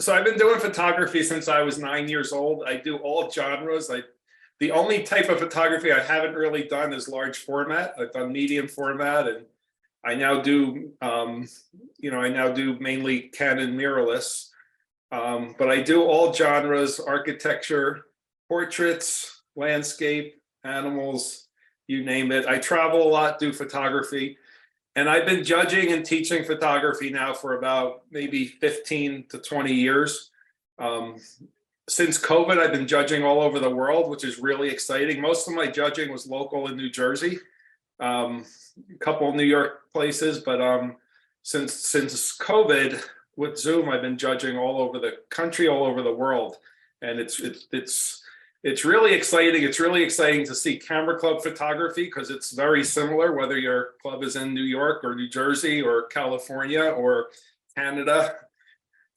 So I've been doing photography since I was 9 years old. I do all genres. The only type of photography I haven't really done is large format. I've done medium format, and I now do, I now do mainly Canon mirrorless. But I do all genres: architecture, portraits, landscape, animals, you name it. I travel a lot, do photography. And I've been judging and teaching photography now for about maybe 15 to 20 years. Since COVID, I've been judging all over the world, which is really exciting. Most of my judging was local in New Jersey, a couple of New York places, but since COVID with Zoom, I've been judging all over the country, all over the world, and it's really exciting. It's really exciting to see camera club photography because it's very similar, whether your club is in New York or New Jersey or California or Canada.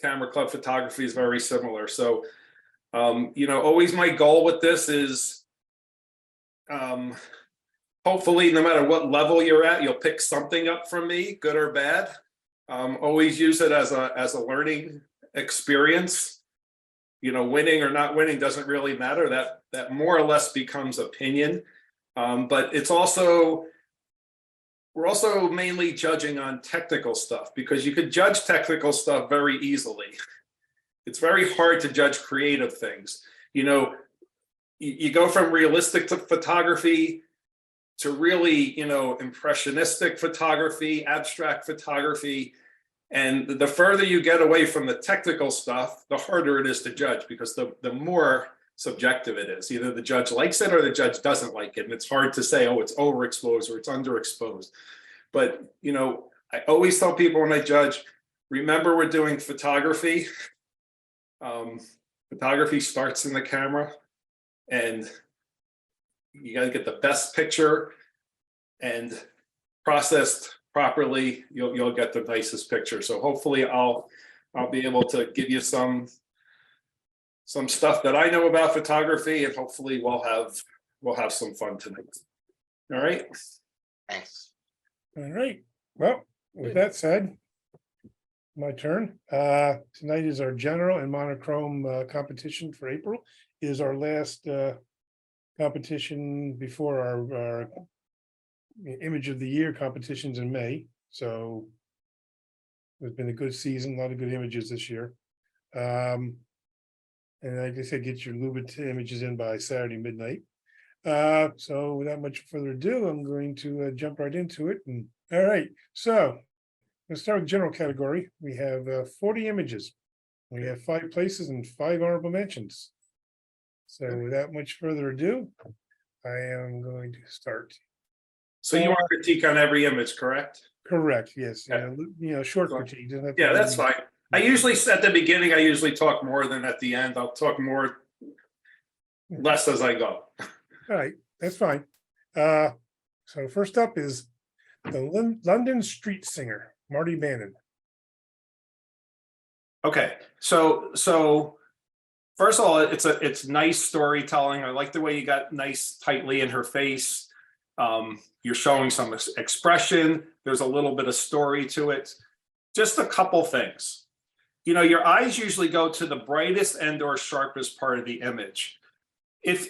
Camera club photography is very similar. So, always my goal with this is hopefully no matter what level you're at, you'll pick something up from me, good or bad. Always use it as a learning experience. Winning or not winning doesn't really matter. That more or less becomes opinion. But we're also mainly judging on technical stuff because you could judge technical stuff very easily. It's very hard to judge creative things. You go from realistic to photography to really, impressionistic photography, abstract photography. And the further you get away from the technical stuff, the harder it is to judge because the more subjective it is. Either the judge likes it or the judge doesn't like it. And it's hard to say, oh, it's overexposed or it's underexposed. But, I always tell people when I judge, remember we're doing photography. Photography starts in the camera and you got to get the best picture, and processed properly, you'll get the nicest picture. So hopefully I'll be able to give you some stuff that I know about photography, and hopefully we'll have some fun tonight. All right. Thanks. All right. Well, with that said, my turn. Tonight is our general and monochrome competition for April. It is our last competition before our image of the year competitions in May. So it's been a good season, a lot of good images this year. And like I said, get your Lubit images in by Saturday midnight. So without much further ado, I'm going to jump right into it. And all right, so let's start with general category. We have 40 images. We have 5 places and 5 honorable mentions. So without much further ado, I am going to start. So you want critique on every image, correct? Correct. Yes. Yeah. Short critique. Yeah, that's fine. I usually at the beginning, I usually talk more than at the end. I'll talk less as I go. All right, that's fine. So first up is the London Street Singer, Marty Bannon. Okay, so first of all, it's nice storytelling. I like the way you got nice tightly in her face. You're showing some expression. There's a little bit of story to it. Just a couple things. Your eyes usually go to the brightest and or sharpest part of the image. If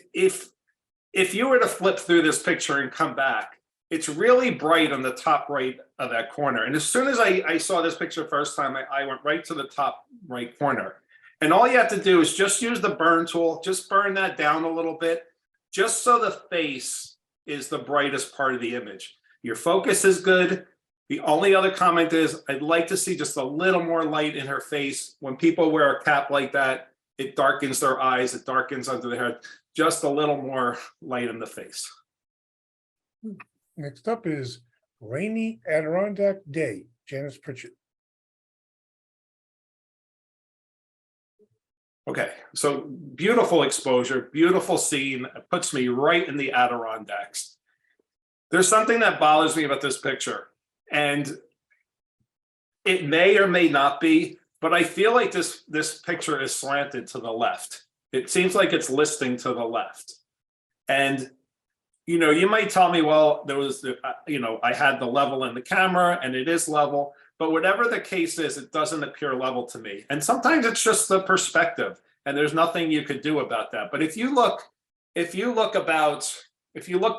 you were to flip through this picture and come back, it's really bright on the top right of that corner. And as soon as I saw this picture first time, I went right to the top right corner. And all you have to do is just use the burn tool, just burn that down a little bit, just so the face is the brightest part of the image. Your focus is good. The only other comment is I'd like to see just a little more light in her face. When people wear a cap like that, it darkens their eyes, it darkens under their head. Just a little more light in the face. Next up is Rainy Adirondack Day, Janice Pritchett. Okay, so beautiful exposure, beautiful scene. It puts me right in the Adirondacks. There's something that bothers me about this picture, and it may or may not be, but I feel like this picture is slanted to the left. It seems like it's listing to the left. And, you might tell me, well, there was, I had the level in the camera and it is level, but whatever the case is, it doesn't appear level to me. And sometimes it's just the perspective, and there's nothing you could do about that. But if you look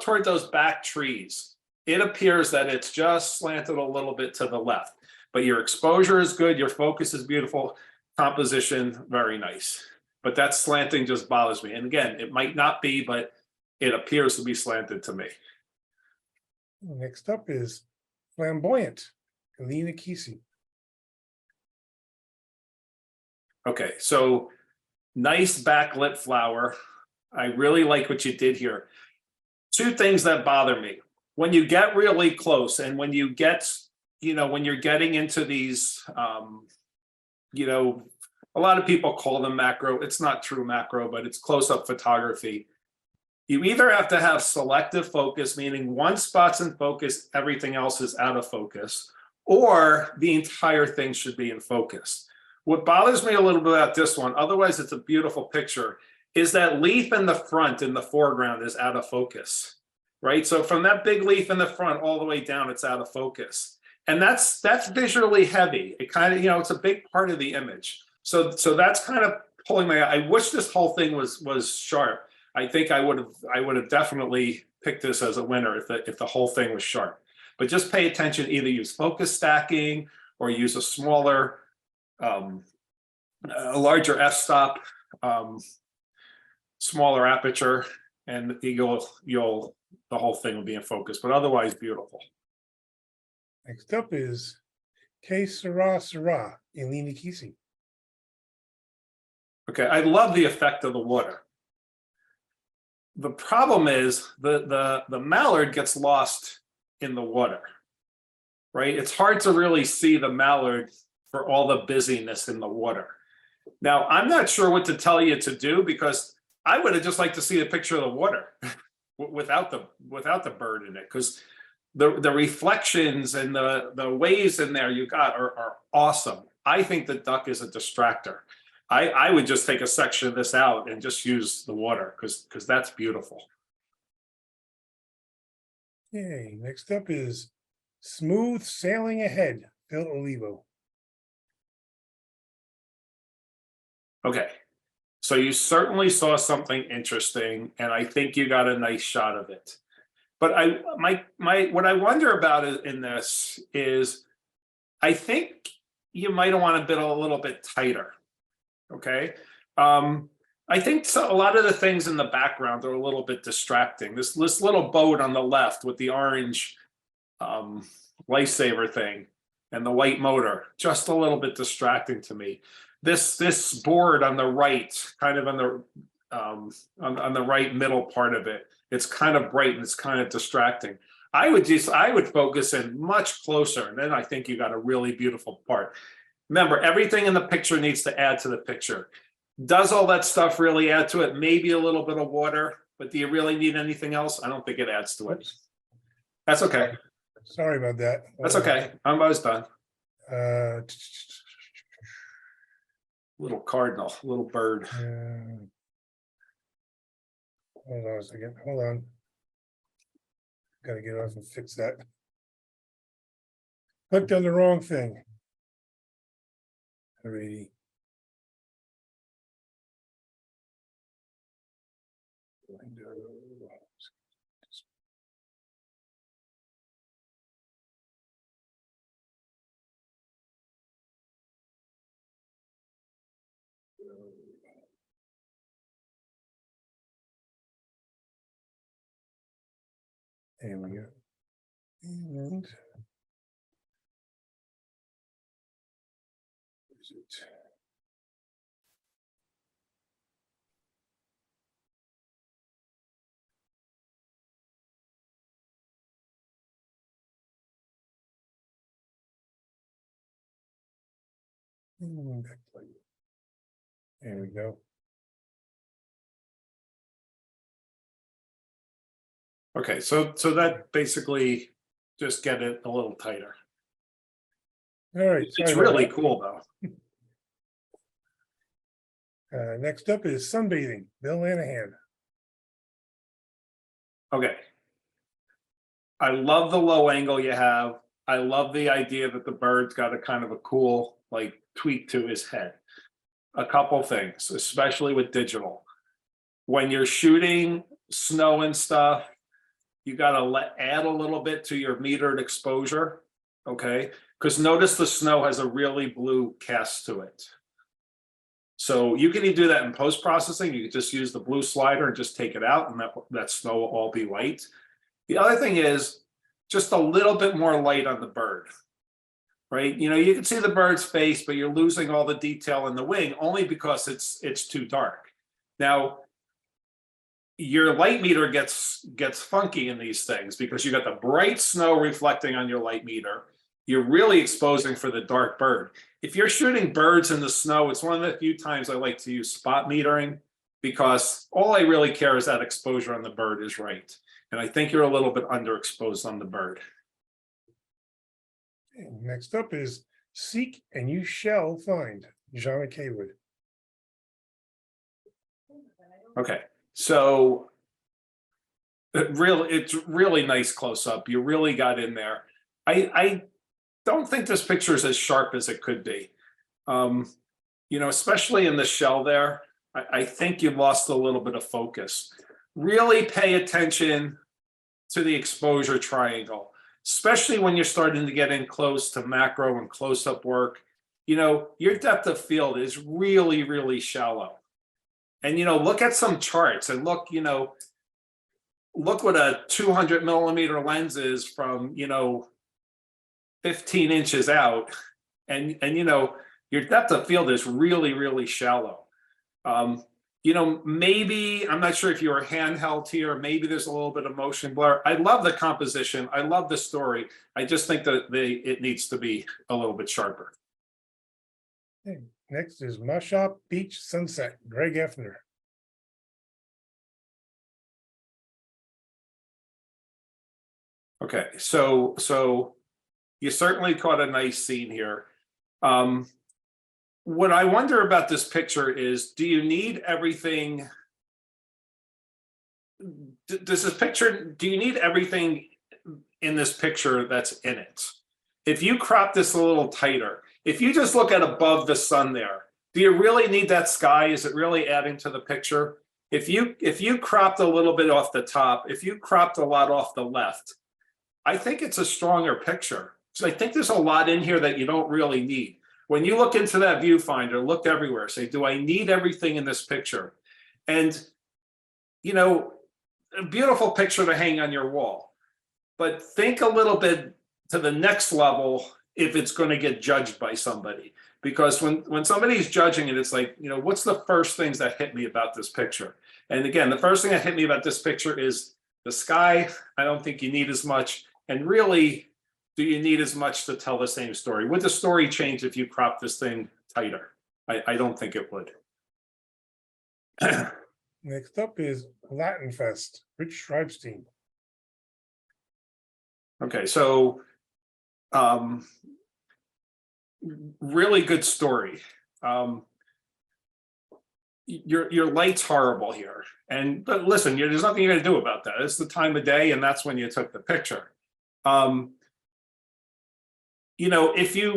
toward those back trees, it appears that it's just slanted a little bit to the left. But your exposure is good, your focus is beautiful, composition, very nice. But that slanting just bothers me. And again, it might not be, but it appears to be slanted to me. Next up is Flamboyant, Alina Kesey. Okay, so nice backlit flower. I really like what you did here. Two things that bother me. When you get really close and when you get, when you're getting into these, a lot of people call them macro. It's not true macro, but it's close-up photography. You either have to have selective focus, meaning one spot's in focus, everything else is out of focus, or the entire thing should be in focus. What bothers me a little bit about this one, otherwise it's a beautiful picture, is that leaf in the front, in the foreground, is out of focus, right? So from that big leaf in the front all the way down, it's out of focus. And that's visually heavy. It kind of, it's a big part of the image. So that's kind of pulling my eye. I wish this whole thing was sharp. I think I would have definitely picked this as a winner if the whole thing was sharp. But just pay attention, either use focus stacking or use a smaller, a larger f-stop, smaller aperture, and the whole thing will be in focus, but otherwise beautiful. Next up is Que Sera Sera, Alina Kesey. Okay, I love the effect of the water. The problem is the mallard gets lost in the water, right? It's hard to really see the mallard for all the busyness in the water. Now, I'm not sure what to tell you to do, because I would have just liked to see a picture of the water without the bird in it, because the reflections and the waves in there you got are awesome. I think the duck is a distractor. I would just take a section of this out and just use the water, because that's beautiful. Okay, next up is Smooth Sailing Ahead, Phil Olivo. Okay, so you certainly saw something interesting, and I think you got a nice shot of it. But what I wonder about in this is, I think you might have wanted to be a little bit tighter. Okay, I think a lot of the things in the background are a little bit distracting. This little boat on the left with the orange lifesaver thing and the white motor, just a little bit distracting to me. This board on the right, kind of on the right middle part of it, it's kind of bright and it's kind of distracting. I would focus in much closer, and then I think you got a really beautiful part. Remember, everything in the picture needs to add to the picture. Does all that stuff really add to it? Maybe a little bit of water, but do you really need anything else? I don't think it adds to it. That's okay. Sorry about that. That's okay. I'm almost done. Little cardinal, little bird. Hold on a second. Hold on. Gotta get off and fix that. Clicked on the wrong thing. Alrighty. There we go. And is it? There we go. Okay, so that basically just get it a little tighter. All right. It's really cool though. Next up is Sunbathing, Bill Lanahan. Okay. I love the low angle you have. I love the idea that the bird's got a kind of a cool like tweak to his head. A couple things, especially with digital. When you're shooting snow and stuff, you gotta add a little bit to your metered exposure, okay? Because notice the snow has a really blue cast to it. So you can either do that in post-processing, you can just use the blue slider and just take it out, and that snow will all be white. The other thing is just a little bit more light on the bird, right? You know, you can see the bird's face, but you're losing all the detail in the wing only because it's too dark. Now, your light meter gets funky in these things because you got the bright snow reflecting on your light meter. You're really exposing for the dark bird. If you're shooting birds in the snow, it's one of the few times I like to use spot metering because all I really care is that exposure on the bird is right. And I think you're a little bit underexposed on the bird. And next up is Seek and You Shall Find, Jana Kaywood. Okay, so it's really nice close up. You really got in there. I don't think this picture is as sharp as it could be. You know, especially in the shell there, I think you lost a little bit of focus. Really pay attention to the exposure triangle, especially when you're starting to get in close to macro and close-up work. You know, your depth of field is really, really shallow. And, you know, look at some charts and look, you know, look what a 200 millimeter lens is from, you know, 15 inches out. And you know, your depth of field is really, really shallow. You know, maybe, I'm not sure if you were handheld here, maybe there's a little bit of motion blur. I love the composition. I love the story. I just think that it needs to be a little bit sharper. Okay. Next is Mashop Beach Sunset, Greg Effner. Okay, so you certainly caught a nice scene here. What I wonder about this picture is, do you need everything? Do you need everything in this picture that's in it? If you crop this a little tighter, if you just look at above the sun there, do you really need that sky? Is it really adding to the picture? If you cropped a little bit off the top, if you cropped a lot off the left, I think it's a stronger picture. So I think there's a lot in here that you don't really need. When you look into that viewfinder, look everywhere, say, do I need everything in this picture? And, you know, a beautiful picture to hang on your wall, but think a little bit to the next level if it's going to get judged by somebody. Because when somebody's judging it, it's like, you know, what's the first things that hit me about this picture? And again, the first thing that hit me about this picture is the sky. I don't think you need as much. And really, do you need as much to tell the same story? Would the story change if you crop this thing tighter? I don't think it would. Next up is Latin Fest, Rich Schreibstein. Okay, so really good story. Your light's horrible here, but listen, there's nothing you're going to do about that. It's the time of day, and that's when you took the picture. You know, if you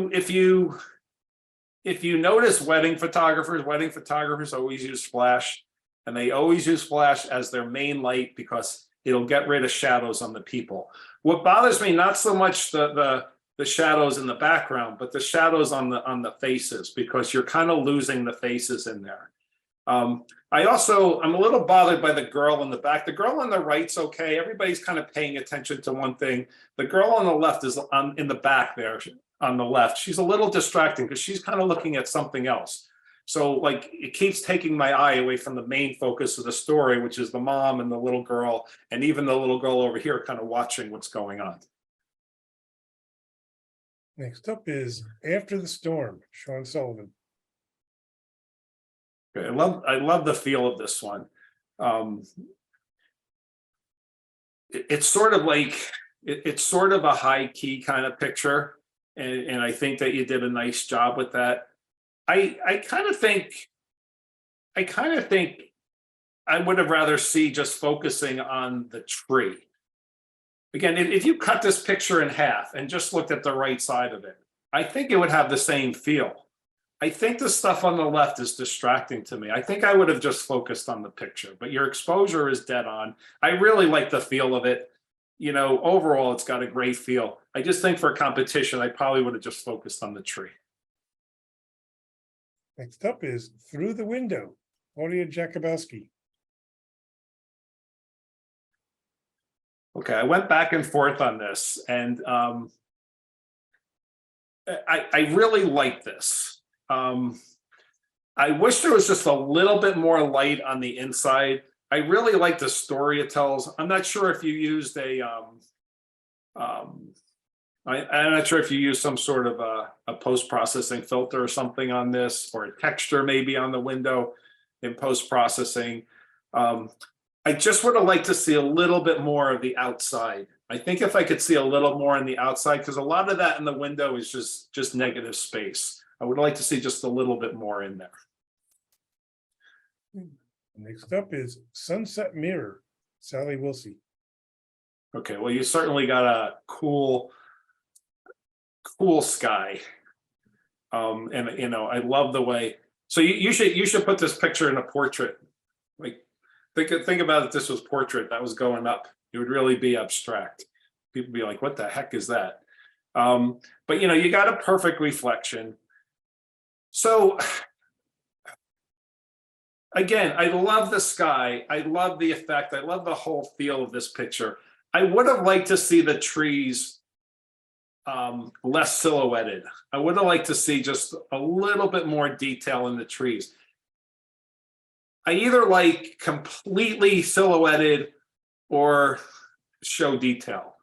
notice wedding photographers always use flash, and they always use flash as their main light because it'll get rid of shadows on the people. What bothers me, not so much the shadows in the background, but the shadows on the faces, because you're kind of losing the faces in there. I'm a little bothered by the girl in the back. The girl on the right's okay. Everybody's kind of paying attention to one thing. The girl on the left is in the back there on the left. She's a little distracting because she's kind of looking at something else. So like it keeps taking my eye away from the main focus of the story, which is the mom and the little girl, and even the little girl over here kind of watching what's going on. Next up is After the Storm, Sean Sullivan. I love the feel of this one. It's sort of like it's sort of a high key kind of picture, and I think that you did a nice job with that. I kind of think I would have rather see just focusing on the tree. Again, if you cut this picture in half and just looked at the right side of it, I think it would have the same feel. I think the stuff on the left is distracting to me. I think I would have just focused on the picture, but your exposure is dead on. I really like the feel of it. You know, overall, it's got a great feel. I just think for competition, I probably would have just focused on the tree. Next up is Through the Window, Claudia Jakubowski. Okay, I went back and forth on this, and I really like this. I wish there was just a little bit more light on the inside. I really like the story it tells. I'm not sure if you used I'm not sure if you used some sort of a post-processing filter or something on this, or a texture maybe on the window in post-processing. I just would have liked to see a little bit more of the outside. I think if I could see a little more on the outside, because a lot of that in the window is just negative space. I would like to see just a little bit more in there. Next up is Sunset Mirror, Sally Wilsey. Okay, well, you certainly got a cool sky. And you know, I love the way. So you should put this picture in a portrait. Like, think about if this was portrait that was going up. It would really be abstract. People would be like, what the heck is that? But you know, you got a perfect reflection. So again, I love the sky. I love the effect. I love the whole feel of this picture. I would have liked to see the trees less silhouetted. I would have liked to see just a little bit more detail in the trees. I either like completely silhouetted or show detail,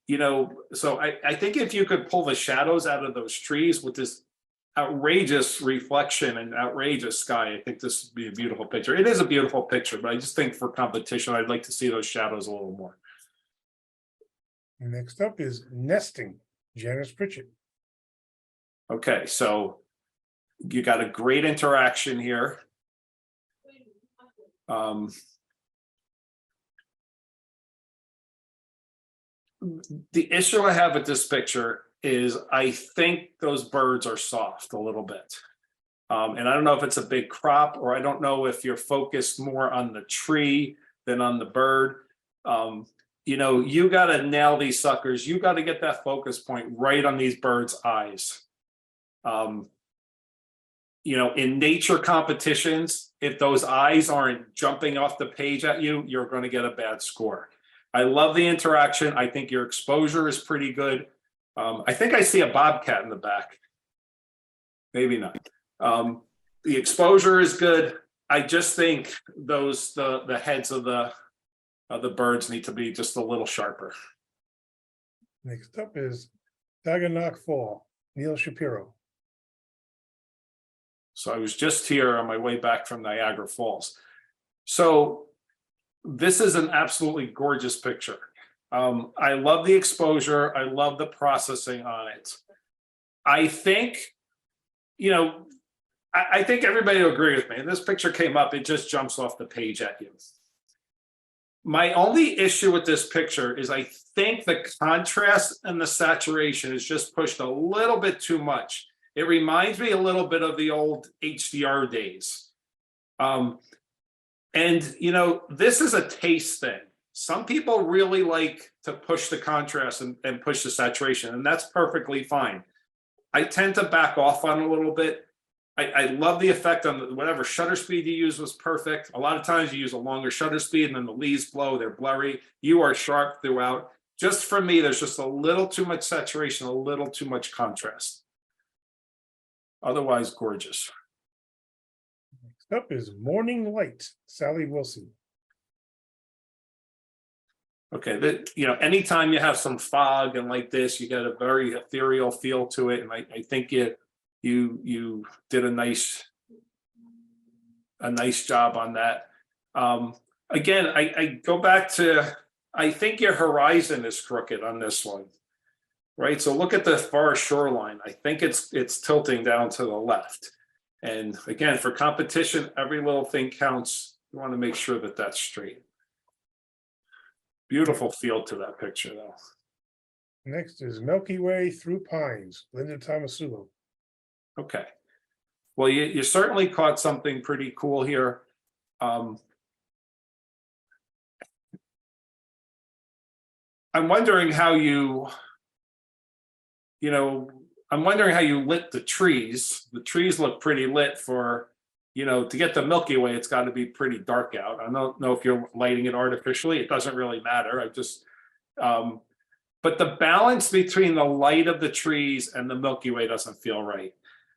you know. So I think if you could pull the shadows out of those trees with this outrageous reflection and outrageous sky, I think this would be a beautiful picture. It is a beautiful picture, but I just think for competition, I'd like to see those shadows a little more. Next up is Nesting, Janice Pritchett. Okay, so you got a great interaction here. The issue I have with this picture is I think those birds are soft a little bit. And I don't know if it's a big crop, or I don't know if you're focused more on the tree than on the bird. You know, you got to nail these suckers. You got to get that focus point right on these birds' eyes. You know, in nature competitions, if those eyes aren't jumping off the page at you, you're going to get a bad score. I love the interaction. I think your exposure is pretty good. I think I see a bobcat in the back. Maybe not. The exposure is good. I just think the heads of the birds need to be just a little sharper. Next up is Dagonock Fall, Neil Shapiro. So I was just here on my way back from Niagara Falls. So this is an absolutely gorgeous picture. I love the exposure. I love the processing on it. I think, you know, I think everybody will agree with me. This picture came up, it just jumps off the page at you. My only issue with this picture is I think the contrast and the saturation is just pushed a little bit too much. It reminds me a little bit of the old HDR days. And, you know, this is a taste thing. Some people really like to push the contrast and push the saturation, and that's perfectly fine. I tend to back off on a little bit. I love the effect on whatever shutter speed you use was perfect. A lot of times you use a longer shutter speed and then the leaves blow, they're blurry. You are sharp throughout. Just for me, there's just a little too much saturation, a little too much contrast. Otherwise, gorgeous. Next up is Morning Light, Sally Wilson. Okay, you know, anytime you have some fog and like this, you get a very ethereal feel to it, and I think you did a nice job on that. Again, I go back to, I think your horizon is crooked on this one, right? So look at the far shoreline. I think it's tilting down to the left. And again, for competition, every little thing counts. You want to make sure that that's straight. Beautiful feel to that picture, though. Next is Milky Way Through Pines, Linda Tomasulo. Okay. Well, you certainly caught something pretty cool here. I'm wondering how I'm wondering how you lit the trees. The trees look pretty lit for, to get the Milky Way, it's got to be pretty dark out. I don't know if you're lighting it artificially. It doesn't really matter. But the balance between the light of the trees and the Milky Way doesn't feel right.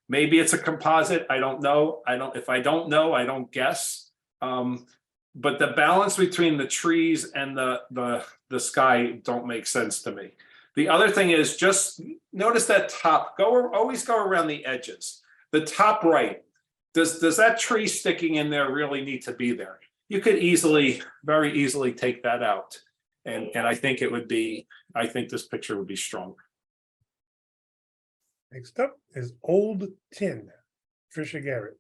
Maybe it's a composite. I don't know. If I don't know, I don't guess. But the balance between the trees and the sky don't make sense to me. The other thing is, just notice that top. Always go around the edges. The top right. Does that tree sticking in there really need to be there? You could very easily take that out. And I think this picture would be strong. Next up is Old Tin, Trisha Garrett.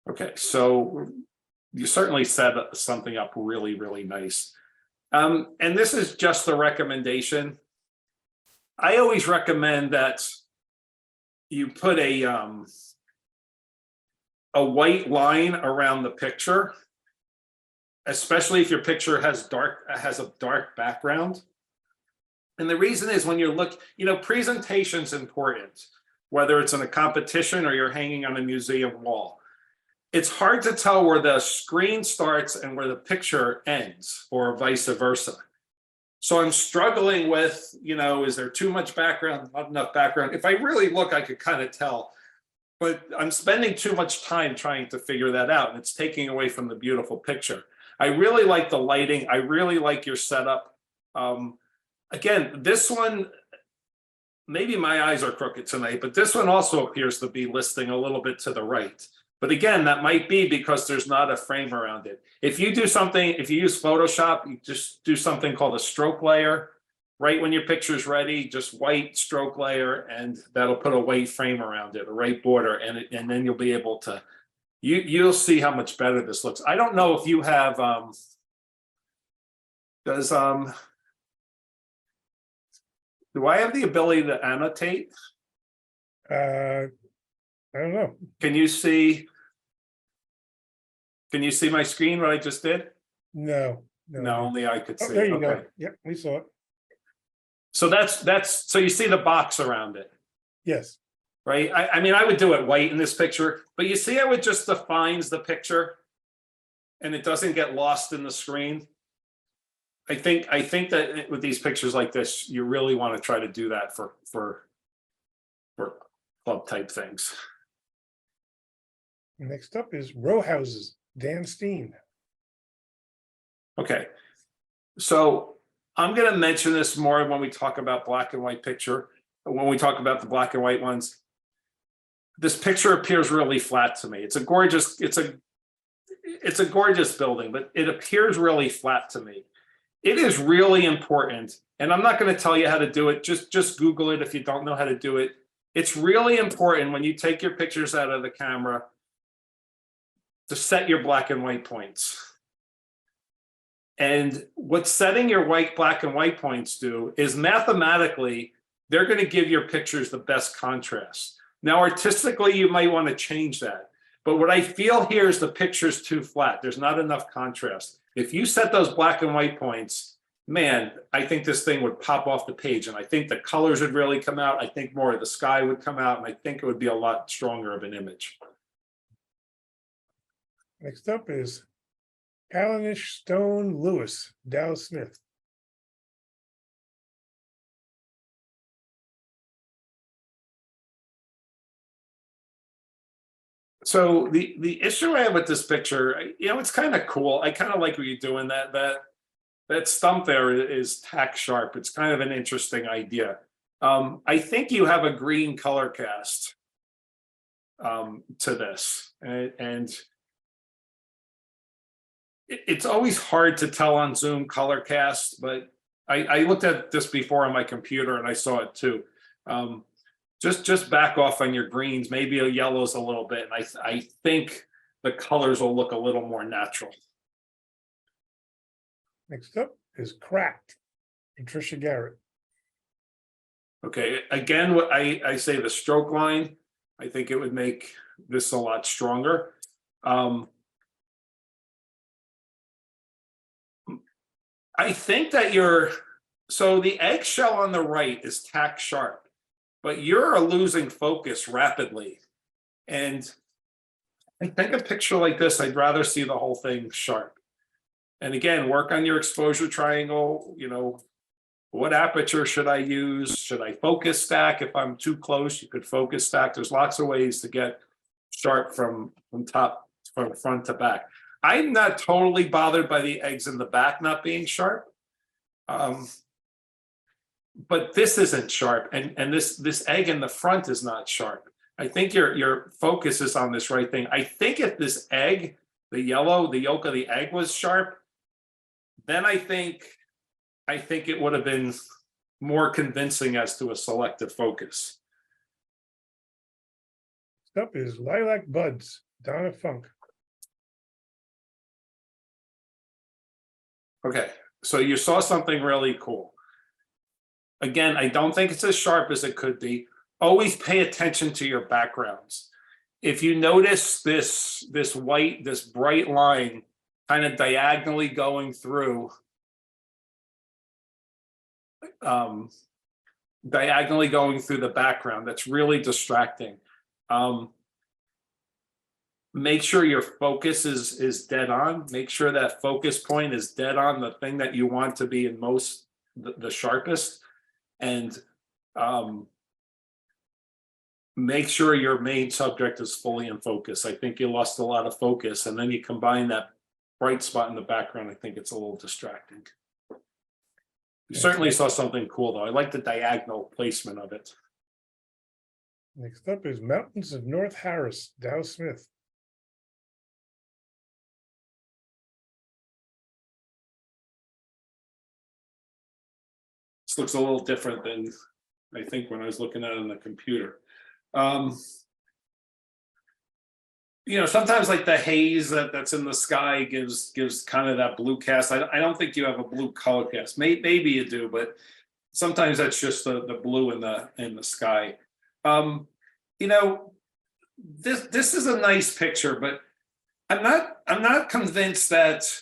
Okay, so you certainly set something up really, really nice. And this is just a recommendation. I always recommend that you put a white line around the picture, especially if your picture has a dark background. And the reason is, when you look, presentation's important, whether it's in a competition or you're hanging on a museum wall. It's hard to tell where the screen starts and where the picture ends, or vice versa. So I'm struggling with, is there too much background, not enough background? If I really look, I could kind of tell, but I'm spending too much time trying to figure that out, and it's taking away from the beautiful picture. I really like the lighting. I really like your setup. Again, this one, maybe my eyes are crooked tonight, but this one also appears to be listing a little bit to the right. But again, that might be because there's not a frame around it. If you use Photoshop, you just do something called a stroke layer. Right when your picture's ready, just white stroke layer, and that'll put a white frame around it, a white border, and then you'll be able to, you'll see how much better this looks. I don't know if you have, do I have the ability to annotate? I don't know. Can you see my screen, what I just did? No. No, only I could Oh, see. there you Okay. go. Yep, we saw it. So so you see the box around it, Yes. right? I mean, I would do it white in this picture, but you see how it just defines the picture and it doesn't get lost in the screen. I think that with these pictures like this, you really want to try to do that for club type things. Next up is Row Houses, Dan Steen. Okay, so I'm going to mention this more when we talk about black and white picture, when we talk about the black and white ones. This picture appears really flat to me. It's a gorgeous building, but it appears really flat to me. It is really important, and I'm not going to tell you how to do it. Just Google it if you don't know how to do it. It's really important when you take your pictures out of the camera to set your black and white points. And what setting your black and white points do is, mathematically, they're going to give your pictures the best contrast. Now, artistically, you might want to change that. But what I feel here is the picture's too flat. There's not enough contrast. If you set those black and white points, man, I think this thing would pop off the page. And I think the colors would really come out. I think more of the sky would come out. And I think it would be a lot stronger of an image. Next up is Callanish Stone Lewis, Dow Smith. So the issue I have with this picture, it's kind of cool. I kind of like what you're doing. That stump there is tack sharp. It's kind of an interesting idea. I think you have a green color cast to this, and it's always hard to tell on Zoom color cast, but I looked at this before on my computer and I saw it too. Just back off on your greens, maybe a yellows a little bit. And I think the colors will look a little more natural. Next up is Cracked, Patricia Garrett. Okay, again, what I say the stroke line, I think it would make this a lot stronger. I think that so the eggshell on the right is tack sharp, but you're losing focus rapidly. And I think a picture like this, I'd rather see the whole thing sharp. And again, work on your exposure triangle, what aperture should I use? Should I focus stack? If I'm too close, you could focus stack. There's lots of ways to get sharp from front to back. I'm not totally bothered by the eggs in the back not being sharp. But this isn't sharp, and this egg in the front is not sharp. I think your focus is on this right thing. I think if this egg, the yolk of the egg was sharp, then I think it would have been more convincing as to a selective focus. Next up is Lilac Buds, Donna Funk. Okay, so you saw something really cool. Again, I don't think it's as sharp as it could be. Always pay attention to your backgrounds. If you notice this bright line kind of diagonally going through the background, that's really distracting. Make sure your focus is dead on. Make sure that focus point is dead on the thing that you want to be in the sharpest, and make sure your main subject is fully in focus. I think you lost a lot of focus, and then you combine that bright spot in the background. I think it's a little distracting. You certainly saw something cool though. I like the diagonal placement of it. Next up is Mountains of North Harris, Dow Smith. This looks a little different than I think when I was looking at it on the computer. Sometimes like the haze that's in the sky gives kind of that blue cast. I don't think you have a blue color cast. Maybe you do, but sometimes that's just the blue in the sky. This is a nice picture, but I'm not convinced that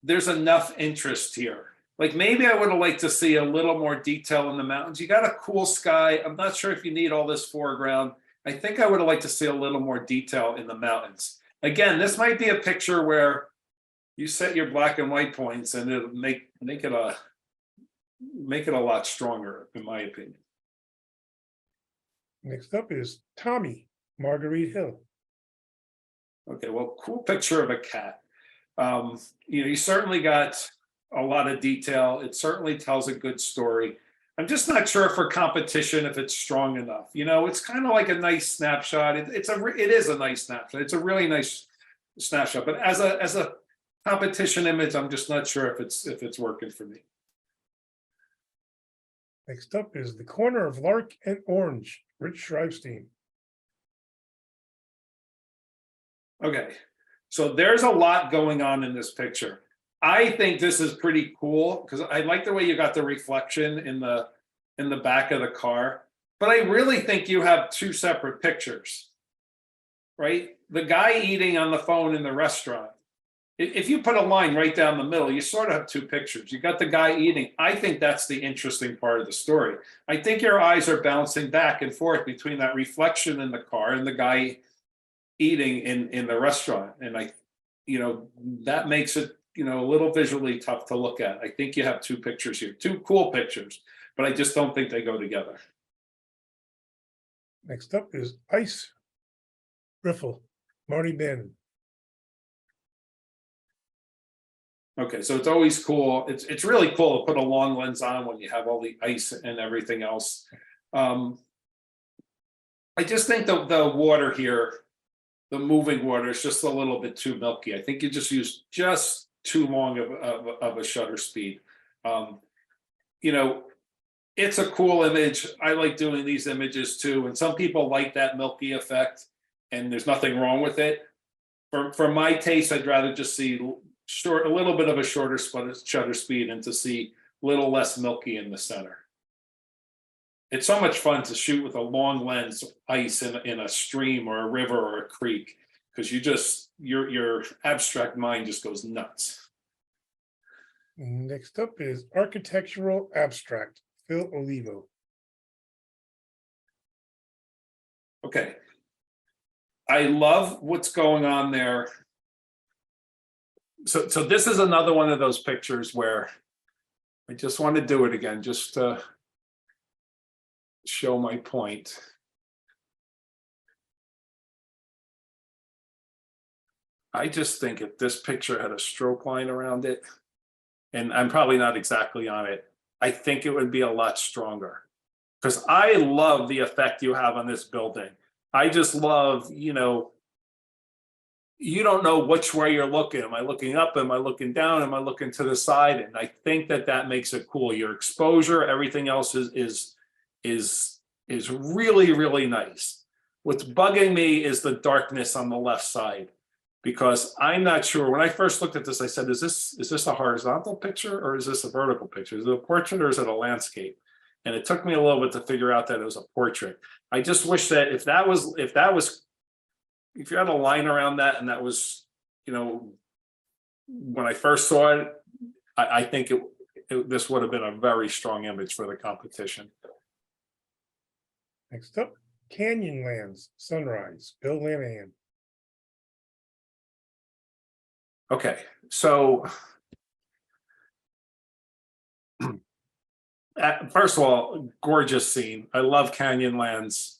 there's enough interest here. Like maybe I would have liked to see a little more detail in the mountains. You got a cool sky. I'm not sure if you need all this foreground. I think I would have liked to see a little more detail in the mountains. Again, this might be a picture where you set your black and white points and it'll make it a lot stronger, in my opinion. Next up is Tommy, Marguerite Hill. Okay, well, cool picture of a cat. You certainly got a lot of detail. It certainly tells a good story. I'm just not sure for competition if it's strong enough. It's kind of like a nice snapshot. It is a nice snapshot. It's a really nice snapshot. But as a competition image, I'm just not sure if it's working for me. Next up is The Corner of Lark and Orange, Rich Schreibstein. Okay, so there's a lot going on in this picture. I think this is pretty cool because I like the way you got the reflection in the back of the car, but I really think you have two separate pictures, right? The guy eating on the phone in the restaurant. If you put a line right down the middle, you sort of have two pictures. You got the guy eating. I think that's the interesting part of the story. I think your eyes are bouncing back and forth between that reflection in the car and the guy eating in the restaurant. And that makes it, a little visually tough to look at. I think you have two pictures here, two cool pictures, but I just don't think they go together. Next up is Ice Riffle, Marty Bannon. Okay, so it's always cool. It's really cool to put a long lens on when you have all the ice and everything else. I just think the water here, the moving water, is just a little bit too milky. I think you just use too long of a shutter speed. it's a cool image. I like doing these images too. And some people like that milky effect, and there's nothing wrong with it. For my taste, I'd rather just see a little bit of a shorter shutter speed and to see a little less milky in the center. It's so much fun to shoot with a long lens ice in a stream or a river or a creek, because your abstract mind just goes nuts. Next up is architectural abstract, Phil Olivo. Okay. I love what's going on there. So this is another one of those pictures where I just want to do it again, just to show my point. I just think if this picture had a stroke line around it, and I'm probably not exactly on it, I think it would be a lot stronger. Because I love the effect you have on this building. I just love, you don't know which way you're looking. Am I looking up? Am I looking down? Am I looking to the side? And I think that makes it cool. Your exposure, everything else is really, really nice. What's bugging me is the darkness on the left side, because I'm not sure. When I first looked at this, I said, is this a horizontal picture or is this a vertical picture? Is it a portrait or is it a landscape? And it took me a little bit to figure out that it was a portrait. I just wish that if you had a line around that and that was, when I first saw it, I think this would have been a very strong image for the competition. Next up, Canyonlands Sunrise, Bill Lanahan. Okay, so first of all, gorgeous scene. I love Canyonlands.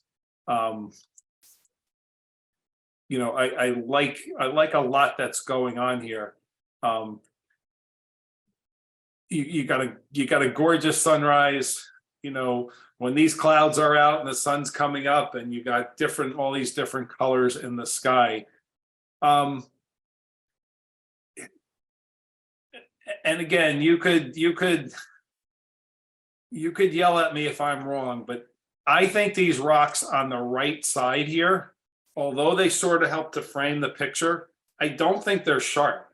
I like a lot that's going on here. You got a gorgeous sunrise. When these clouds are out and the sun's coming up, and you got all these different colors in the sky. And again, you could yell at me if I'm wrong, but I think these rocks on the right side here, although they sort of help to frame the picture, I don't think they're sharp,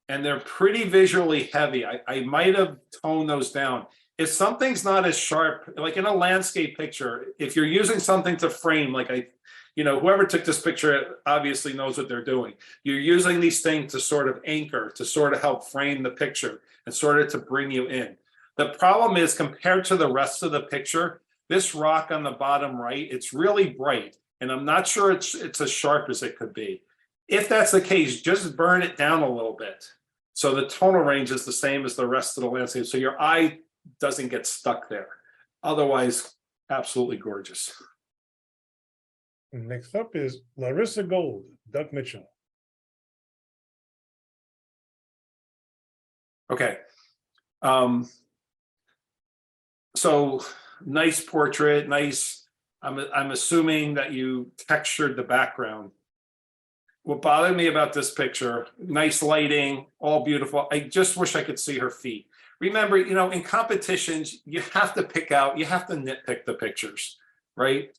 and they're pretty visually heavy. I might have toned those down. If something's not as sharp, like in a landscape picture, if you're using something to frame, like whoever took this picture obviously knows what they're doing. You're using these things to sort of anchor, to sort of help frame the picture and sort of to bring you in. The problem is, compared to the rest of the picture, this rock on the bottom right, it's really bright, and I'm not sure it's as sharp as it could be. If that's the case, just burn it down a little bit, so the tonal range is the same as the rest of the landscape, so your eye doesn't get stuck there. Otherwise, absolutely gorgeous. Next up is Larissa Gold, Doug Mitchell. Okay. So nice portrait, nice. I'm assuming that you textured the background. What bothered me about this picture, nice lighting, all beautiful. I just wish I could see her feet. Remember, in competitions, you have to nitpick the pictures, right?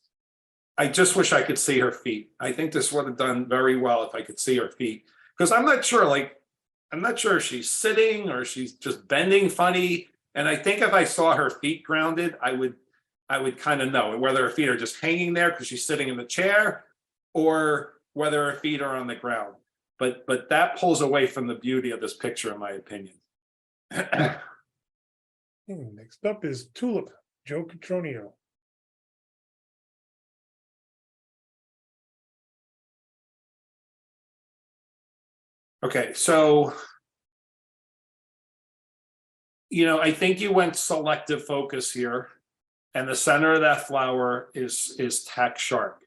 I just wish I could see her feet. I think this would have done very well if I could see her feet, because I'm not sure if she's sitting or she's just bending funny. And I think if I saw her feet grounded, I would kind of know whether her feet are just hanging there because she's sitting in the chair, or whether her feet are on the ground. But that pulls away from the beauty of this picture, in my opinion. Next up is Tulip, Joe Catronio. Okay, so I think you went selective focus here, and the center of that flower is tack sharp.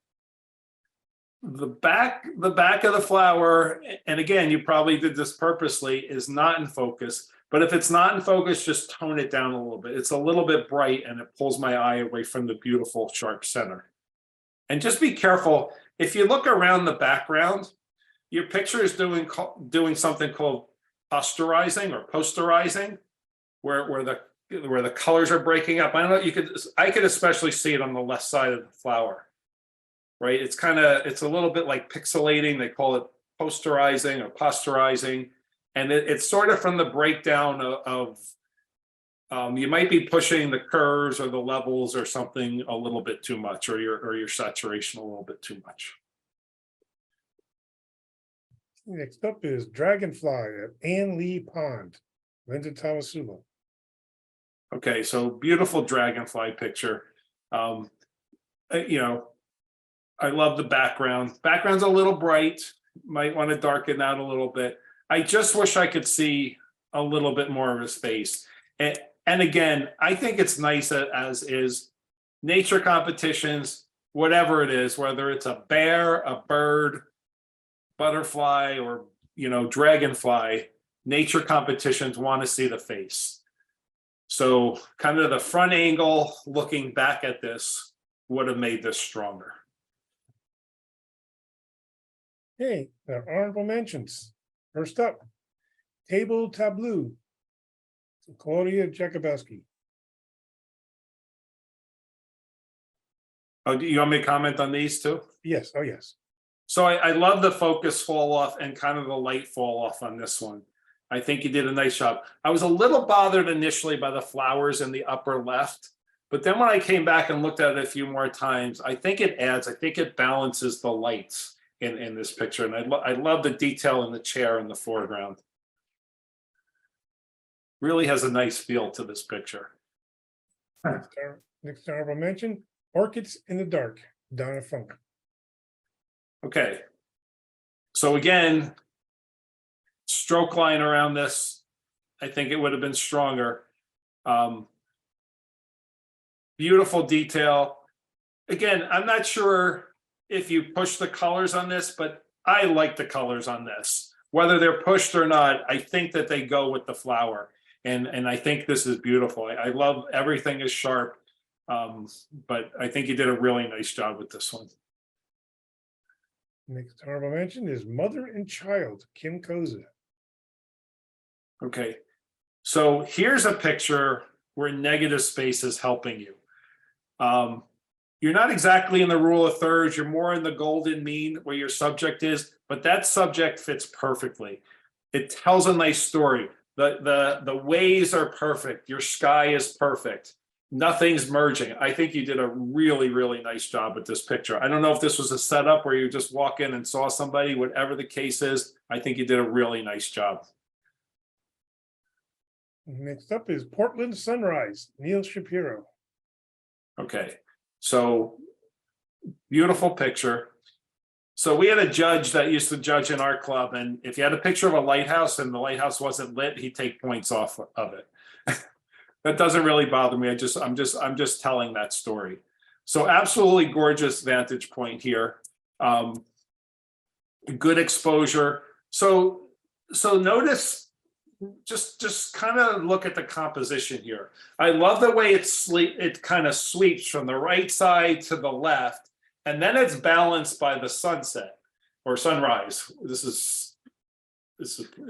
The back of the flower, and again, you probably did this purposely, is not in focus. But if it's not in focus, just tone it down a little bit. It's a little bit bright, and it pulls my eye away from the beautiful sharp center. And just be careful. If you look around the background, your picture is doing something called posterizing, where where the colors are breaking up. I don't know, I could especially see it on the left side of the flower. Right, it's a little bit like pixelating. They call it posterizing or posterizing. And it's sort of from the breakdown of you might be pushing the curves or the levels or something a little bit too much, or your saturation a little bit too much. Next up is Dragonfly at Ann Lee Pond, Linda Thomasula. Okay, so beautiful dragonfly picture. You know, I love the background. Background's a little bright. Might want to darken that a little bit. I just wish I could see a little bit more of his face. And again, I think it's nice as is. Nature competitions, whatever it is, whether it's a bear, a bird, butterfly, or dragonfly, nature competitions want to see the face. So kind of the front angle looking back at this would have made this stronger. Okay, now honorable mentions. First up, Table Tableau, Claudia Jakubowski. Oh, do you want me to comment on these too? Yes, oh yes. So I love the focus fall off and kind of the light fall off on this one. I think you did a nice job. I was a little bothered initially by the flowers in the upper left, but then when I came back and looked at it a few more times, I think it balances the lights in this picture. And I love the detail in the chair in the foreground. Really has a nice feel to this picture. Next honorable mention, Orchids in the Dark, Donna Funk. Okay. So again, stroke line around this, I think it would have been stronger. Beautiful detail. Again, I'm not sure if you push the colors on this, but I like the colors on this. Whether they're pushed or not, I think that they go with the flower. And I think this is beautiful. I love everything is sharp, but I think you did a really nice job with this one. Next honorable mention is Mother and Child, Kim Koza. Okay, so here's a picture where negative space is helping you. You're not exactly in the rule of thirds, you're more in the golden mean where your subject is, but that subject fits perfectly. It tells a nice story. The ways are perfect, your sky is perfect. Nothing's merging. I think you did a really, really nice job with this picture. I don't know if this was a setup where you just walk in and saw somebody, whatever the case is, I think you did a really nice job. Next up is Portland Sunrise, Neil Shapiro. Okay, so beautiful picture. So we had a judge that used to judge in our club, and if you had a picture of a lighthouse and the lighthouse wasn't lit, he'd take points off of it. That doesn't really bother me. I'm just telling that story. So absolutely gorgeous vantage point here. Good exposure. So notice, just kind of look at the composition here. I love the way it kind of sweeps from the right side to the left, and then it's balanced by the sunset or sunrise. This is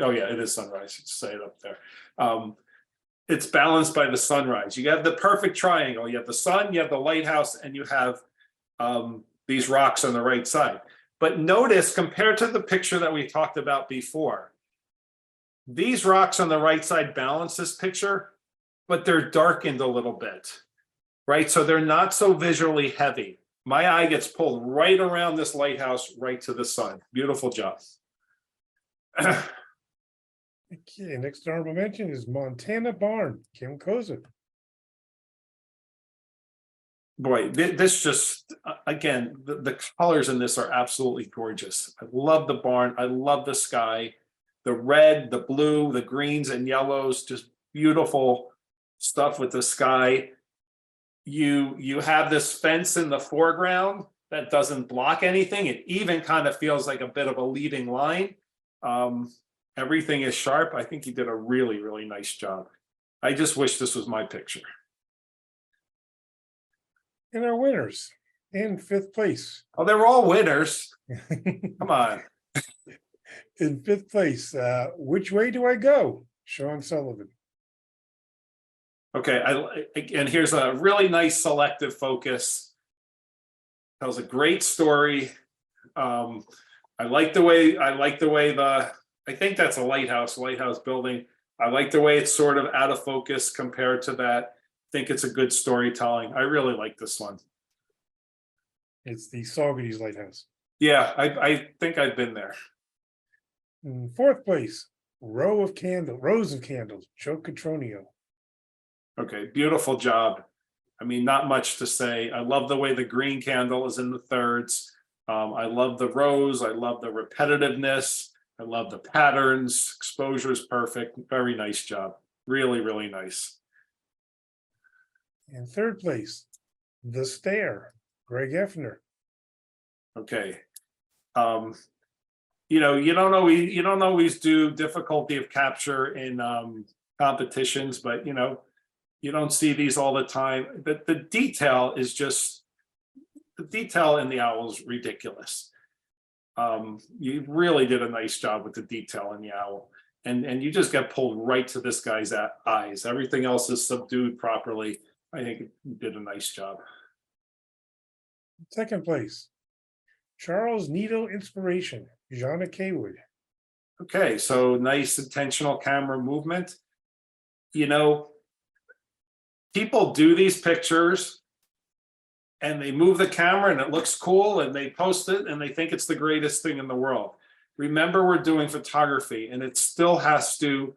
oh yeah, it is sunrise. Just say it up there. It's balanced by the sunrise. You have the perfect triangle. You have the sun, you have the lighthouse, and you have these rocks on the right side. But notice, compared to the picture that we talked about before, these rocks on the right side balance this picture, but they're darkened a little bit, right? So they're not so visually heavy. My eye gets pulled right around this lighthouse, right to the sun. Beautiful job. Okay, next honorable mention is Montana Barn, Kim Koza. Boy, this just, again, the colors in this are absolutely gorgeous. I love the barn. I love the sky. The red, the blue, the greens and yellows, just beautiful stuff with the sky. You have this fence in the foreground that doesn't block anything. It even kind of feels like a bit of a leading line. Everything is sharp. I think you did a really, really nice job. I just wish this was my picture. And our winners in fifth place. Oh, they were all winners. Come on. In fifth place, Which Way Do I Go? Sean Sullivan. Okay, and here's a really nice selective focus. Tells a great story. I like the way I think that's a lighthouse building. I like the way it's sort of out of focus compared to that. I think it's a good storytelling. I really like this one. It's the Saugerties Lighthouse. Yeah, I think I've been there. In fourth place, rows of candles, Joe Catronio. Okay, beautiful job. I mean, not much to say. I love the way the green candle is in the thirds. I love the rose. I love the repetitiveness. I love the patterns. Exposure is perfect. Very nice job. Really, really nice. In third place, the Stair, Greg Effner. Okay. You know, you don't always do difficulty of capture in competitions, but you know, you don't see these all the time. But the detail is just, the detail in the owl is ridiculous. You really did a nice job with the detail in the owl, and you just get pulled right to this guy's eyes. Everything else is subdued properly. I think you did a nice job. Second place, Charles Needle Inspiration, Jana Kaywood. Okay, so nice intentional camera movement. You know, people do these pictures and they move the camera and it looks cool and they post it and they think it's the greatest thing in the world. Remember, we're doing photography and it still has to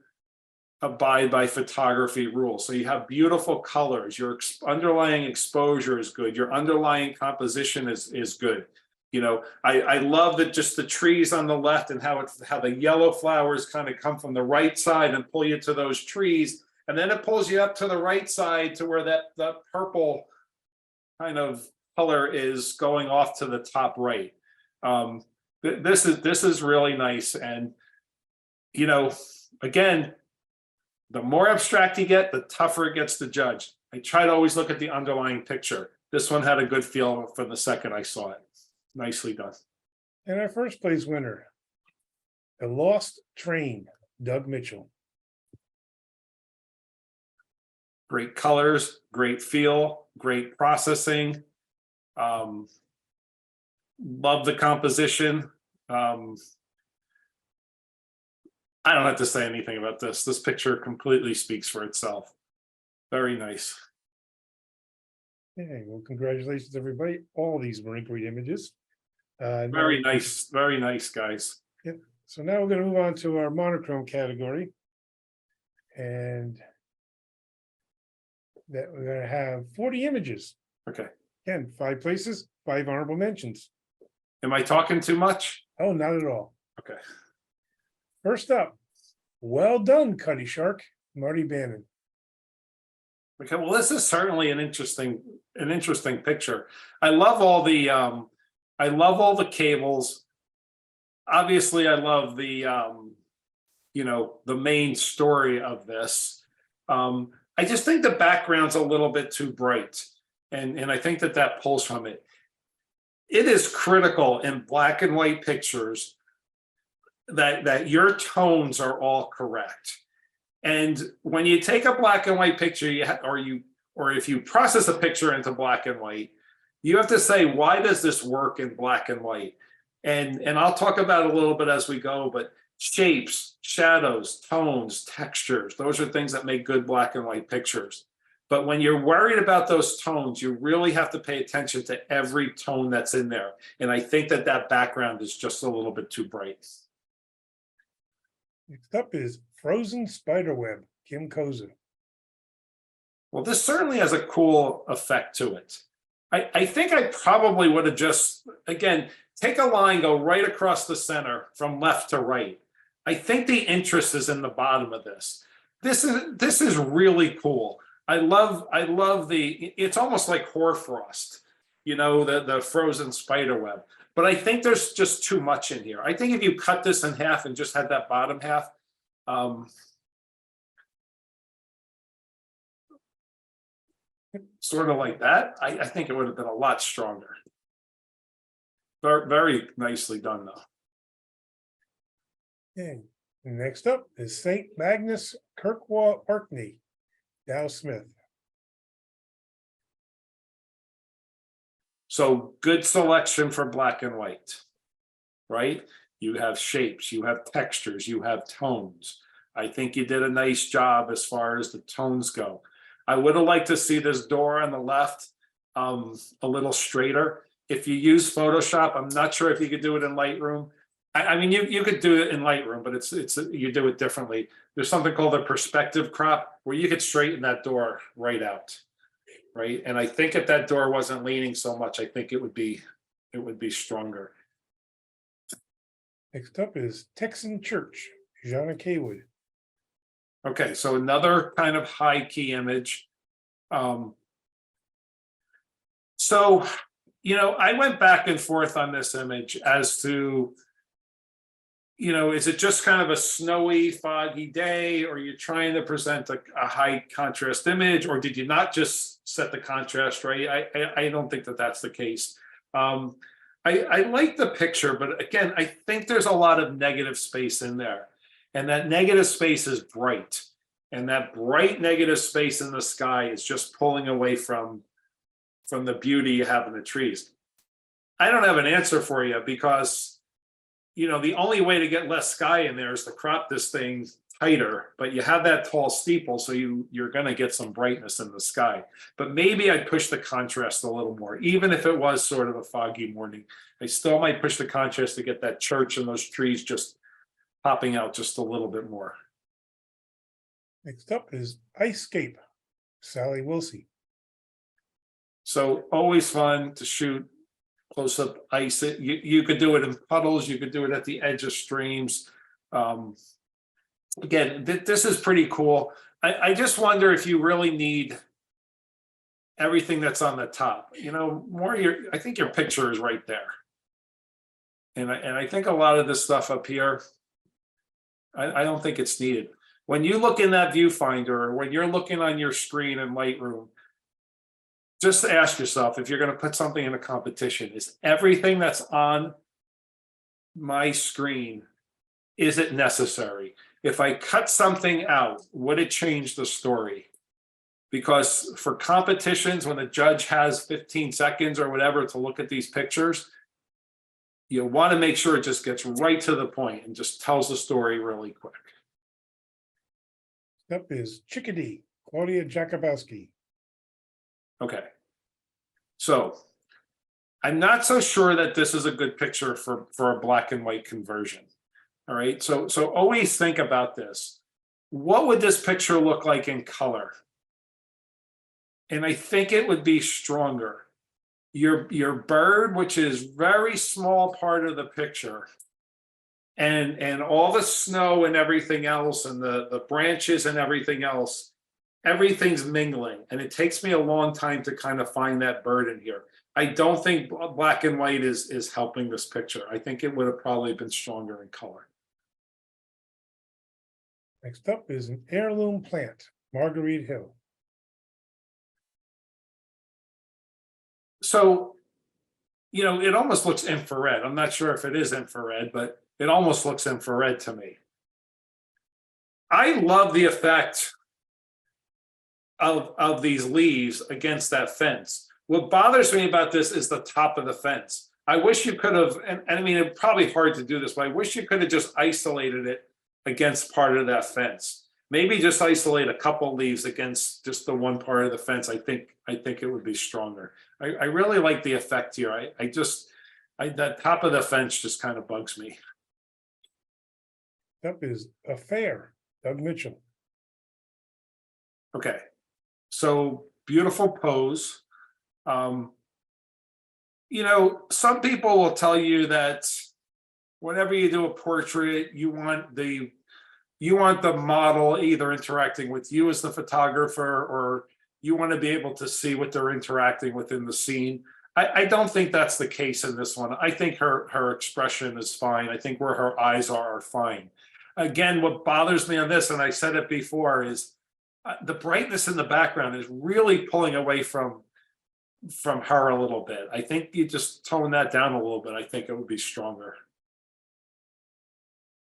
abide by photography rules. So you have beautiful colors, your underlying exposure is good, your underlying composition is good. You know, I love that, just the trees on the left and how the yellow flowers kind of come from the right side and pull you to those trees. And then it pulls you up to the right side to where that purple kind of color is going off to the top right. This is really nice. And, you know, again, the more abstract you get, the tougher it gets to judge. I try to always look at the underlying picture. This one had a good feel from the second I saw it. Nicely done. And our first place winner, The Lost Train, Doug Mitchell. Great colors, great feel, great processing. Love the composition. I don't have to say anything about this. This picture completely speaks for itself. Very nice. Okay, well, congratulations, everybody. All these were great images. Very nice, guys. Yep. So now we're going to move on to our monochrome category. And that we're going to have 40 images. Okay. Again, 5 places, 5 honorable mentions. Am I talking too much? Oh, not at all. Okay. First up, well done, Cuddy Shark, Marty Bannon. Okay, well, this is certainly an interesting picture. I love all the cables. Obviously, I love the you know, the main story of this. I just think the background's a little bit too bright, and I think that pulls from it. It is critical in black and white pictures that your tones are all correct. And when you take a black and white picture, or if you process a picture into black and white, you have to say, why does this work in black and white? And I'll talk about it a little bit as we go, but shapes, shadows, tones, textures, those are things that make good black and white pictures. But when you're worried about those tones, you really have to pay attention to every tone that's in there. And I think that background is just a little bit too bright. Next up is Frozen Spiderweb, Kim Koza. Well, this certainly has a cool effect to it. I think I probably would have just, again, take a line, go right across the center from left to right. I think the interest is in the bottom of this. This is really cool. I love it's almost like hoarfrost, you know, the frozen spider web. But I think there's just too much in here. I think if you cut this in half and just had that bottom half, sort of like that, I think it would have been a lot stronger. Very, very nicely done, though. Okay. Next up is St. Magnus Kirkwall Orkney, Dow Smith. So good selection for black and white, right? You have shapes, you have textures, you have tones. I think you did a nice job as far as the tones go. I would have liked to see this door on the left a little straighter. If you use Photoshop, I'm not sure if you could do it in Lightroom. I mean, you could do it in Lightroom, but it's you do it differently. There's something called a perspective crop where you could straighten that door right out, right? And I think if that door wasn't leaning so much, I think it would be stronger. Next up is Texan Church, Jana Kaywood. Okay, so another kind of high key image. So, I went back and forth on this image as to, is it just kind of a snowy, foggy day, or you're trying to present a high contrast image, or did you not just set the contrast right? I don't think that that's the case. I like the picture, but again, I think there's a lot of negative space in there. And that negative space is bright. And that bright negative space in the sky is just pulling away from the beauty you have in the trees. I don't have an answer for you because, the only way to get less sky in there is to crop this thing tighter, but you have that tall steeple, so you're going to get some brightness in the sky. But maybe I'd push the contrast a little more, even if it was sort of a foggy morning. I still might push the contrast to get that church and those trees just popping out just a little bit more. Next up is Icescape, Sally Wilsey. So always fun to shoot close-up ice. You could do it in puddles. You could do it at the edge of streams. Again, this is pretty cool. I just wonder if you really need everything that's on the top. I think your picture is right there. And I think a lot of this stuff up here, I don't think it's needed. When you look in that viewfinder, or when you're looking on your screen in Lightroom, just ask yourself, if you're going to put something in a competition, is everything that's on my screen, is it necessary? If I cut something out, would it change the story? Because for competitions, when the judge has 15 seconds or whatever to look at these pictures, you want to make sure it just gets right to the point and just tells the story really quick. Next up is Chickadee, Claudia Jakubowski. Okay. So I'm not so sure that this is a good picture for a black and white conversion. All right. So always think about this. What would this picture look like in color? And I think it would be stronger. Your bird, which is very small part of the picture, and all the snow and everything else, and the branches and everything else, everything's mingling, and it takes me a long time to kind of find that bird in here. I don't think black and white is helping this picture. I think it would have probably been stronger in color. Next up is an heirloom plant, Marguerite Hill. So, it almost looks infrared. I'm not sure if it is infrared, but it almost looks infrared to me. I love the effect of these leaves against that fence. What bothers me about this is the top of the fence. I wish you could have, and I mean, it's probably hard to do this, but I wish you could have just isolated it against part of that fence. Maybe just isolate a couple leaves against just the one part of the fence. I think it would be stronger. I really like the effect here. That top of the fence just kind of bugs me. Up is Affair, Doug Mitchell. Okay. So beautiful pose. Some people will tell you that whenever you do a portrait, you want the model either interacting with you as the photographer, or you want to be able to see what they're interacting with in the scene. I don't think that's the case in this one. I think her expression is fine. I think where her eyes are fine. Again, what bothers me on this, and I said it before, is the brightness in the background is really pulling away from her a little bit. I think you just tone that down a little bit. I think it would be stronger.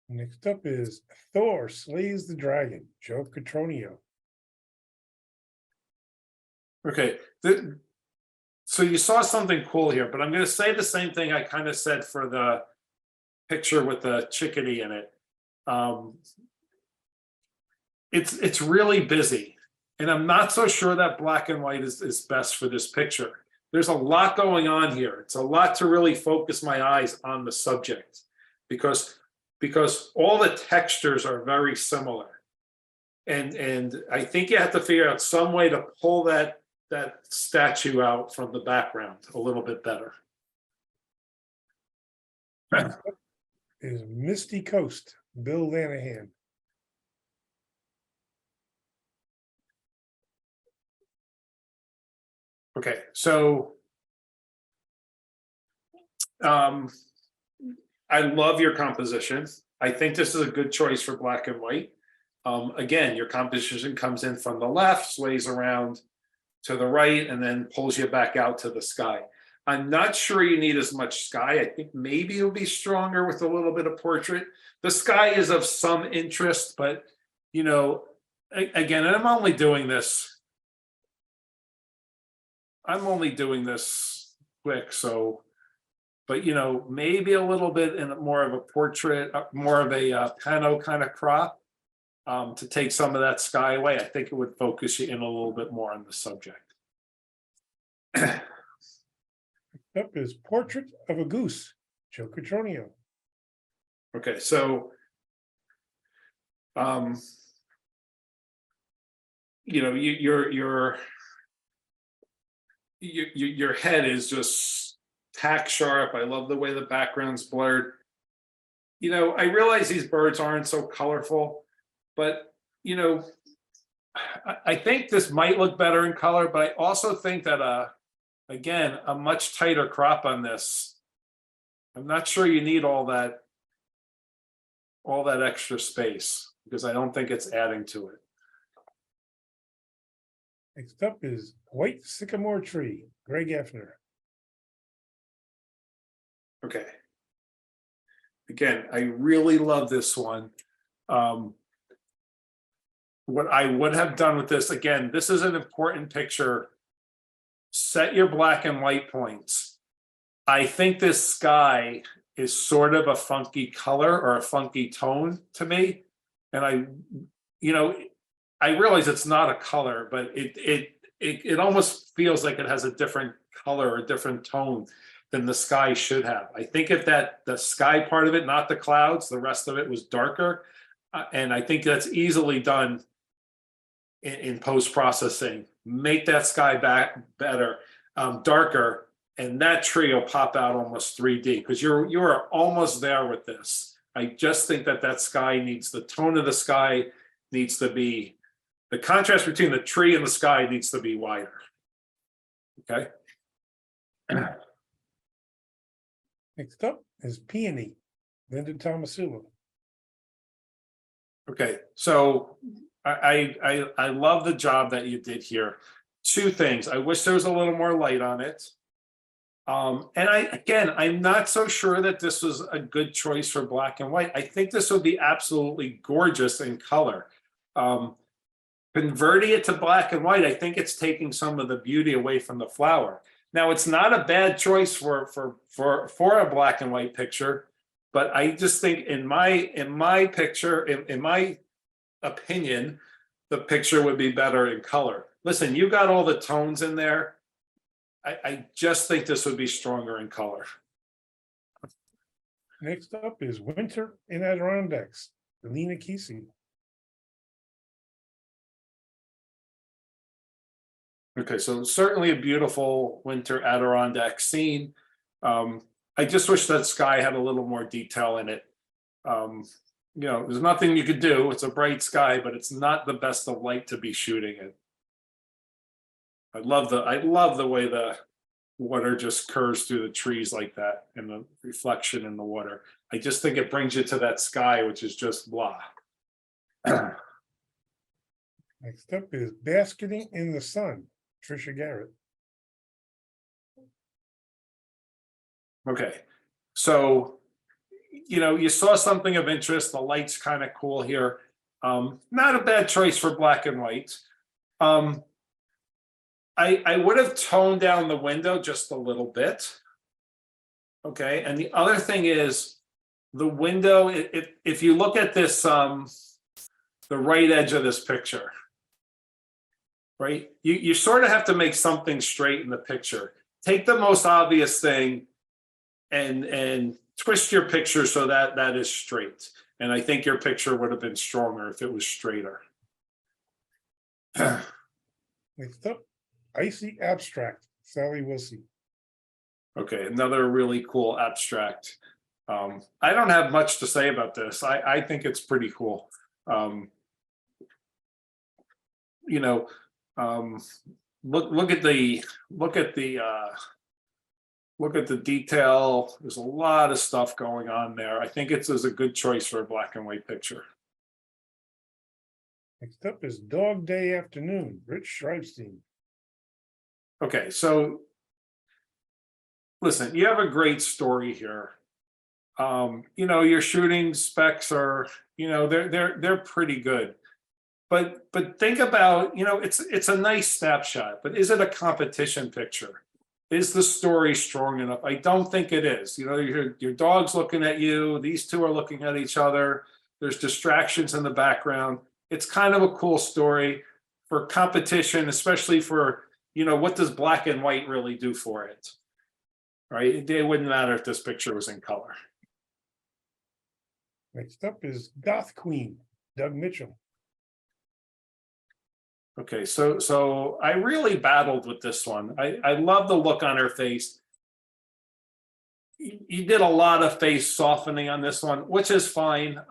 Next up is Thor Slays the Dragon, Joe Catronio. Okay, so you saw something cool here, but I'm gonna say the same thing I kind of said for the picture with the chickadee in it. It's really busy, and I'm not so sure that black and white is best for this picture. There's a lot going on here. It's a lot to really focus my eyes on the subject because all the textures are very similar. And I think you have to figure out some way to pull that statue out from the background a little bit better. Is Misty Coast, Bill Lanahan. Okay, so I love your composition. I think this is a good choice for black and white. Again, your composition comes in from the left, sways around to the right, and then pulls you back out to the sky. I'm not sure you need as much sky. I think maybe it'll be stronger with a little bit of portrait. The sky is of some interest, but you know, again, I'm only doing this quick, so, but you know, maybe a little bit in more of a portrait, more of a pano kind of crop, to take some of that sky away. I think it would focus you in a little bit more on the subject. Up is Portrait of a Goose, Joe Catronio. Okay, so you know, your head is just tack sharp. I love the way the background's blurred. You know, I realize these birds aren't so colorful, but you know, I think this might look better in color, but I also think that again, a much tighter crop on this. I'm not sure you need all that extra space because I don't think it's adding to it. Next up is White Sycamore Tree, Greg Effner. Okay. Again, I really love this one. What I would have done with this, again, this is an important picture. Set your black and white points. I think this sky is sort of a funky color or a funky tone to me. And you know, I realize it's not a color, but it almost feels like it has a different color or a different tone than the sky should have. I think if the sky part of it, not the clouds, the rest of it was darker. And I think that's easily done in post-processing. Make that sky back better, darker, and that tree will pop out almost 3D because you are almost there with this. I just think that sky needs, the tone of the sky needs to be, the contrast between the tree and the sky needs to be wider. Okay. Next up is Peony, Linda Thomasula. Okay, so I love the job that you did here. Two things. I wish there was a little more light on it. And I'm not so sure that this was a good choice for black and white. I think this would be absolutely gorgeous in color. Converting it to black and white, I think it's taking some of the beauty away from the flower. Now, it's not a bad choice for a black and white picture, but I just think in my picture, in my opinion, the picture would be better in color. Listen, you got all the tones in there. I just think this would be stronger in color. Next up is Winter in Adirondacks, Alina Kesey. Okay, so certainly a beautiful winter Adirondack scene. I just wish that sky had a little more detail in it. You know, there's nothing you could do. It's a bright sky, but it's not the best of light to be shooting it. I love the way the water just curves through the trees like that and the reflection in the water. I just think it brings you to that sky, which is just blah. Next up is Basking in the Sun, Trisha Garrett. Okay, so, you know, you saw something of interest. The light's kind of cool here. Not a bad choice for black and white. I would have toned down the window just a little bit. Okay, and the other thing is the window, if you look at this, the right edge of this picture, right? You sort of have to make something straight in the picture. Take the most obvious thing and twist your picture so that that is straight. And I think your picture would have been stronger if it was straighter. Next up, Icy Abstract, Sally Wilson. Okay, another really cool abstract. I don't have much to say about this. I think it's pretty cool. You know, look at the detail. There's a lot of stuff going on there. I think it's a good choice for a black and white picture. Next up is Dog Day Afternoon, Rich Schreibstein. Okay, so listen, you have a great story here. You know, your shooting specs are, you know, they're pretty good. But think about, you know, it's a nice snapshot, but is it a competition picture? Is the story strong enough? I don't think it is. You know, your dog's looking at you, these two are looking at each other, there's distractions in the background. It's kind of a cool story for competition, especially for, you know, what does black and white really do for it? Right? It wouldn't matter if this picture was in color. Next up is Goth Queen, Doug Mitchell. Okay, so I really battled with this one. I love the look on her face. You did a lot of face softening on this one, which is fine.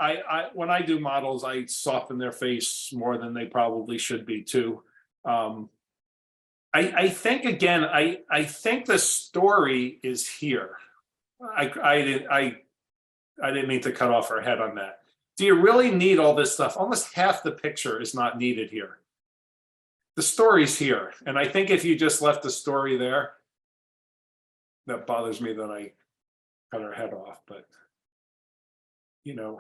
When I do models, I soften their face more than they probably should be too. I think again, I think the story is here. I didn't mean to cut off her head on that. Do you really need all this stuff? Almost half the picture is not needed here. The story's here, and I think if you just left the story there, that bothers me that I cut her head off. But you know,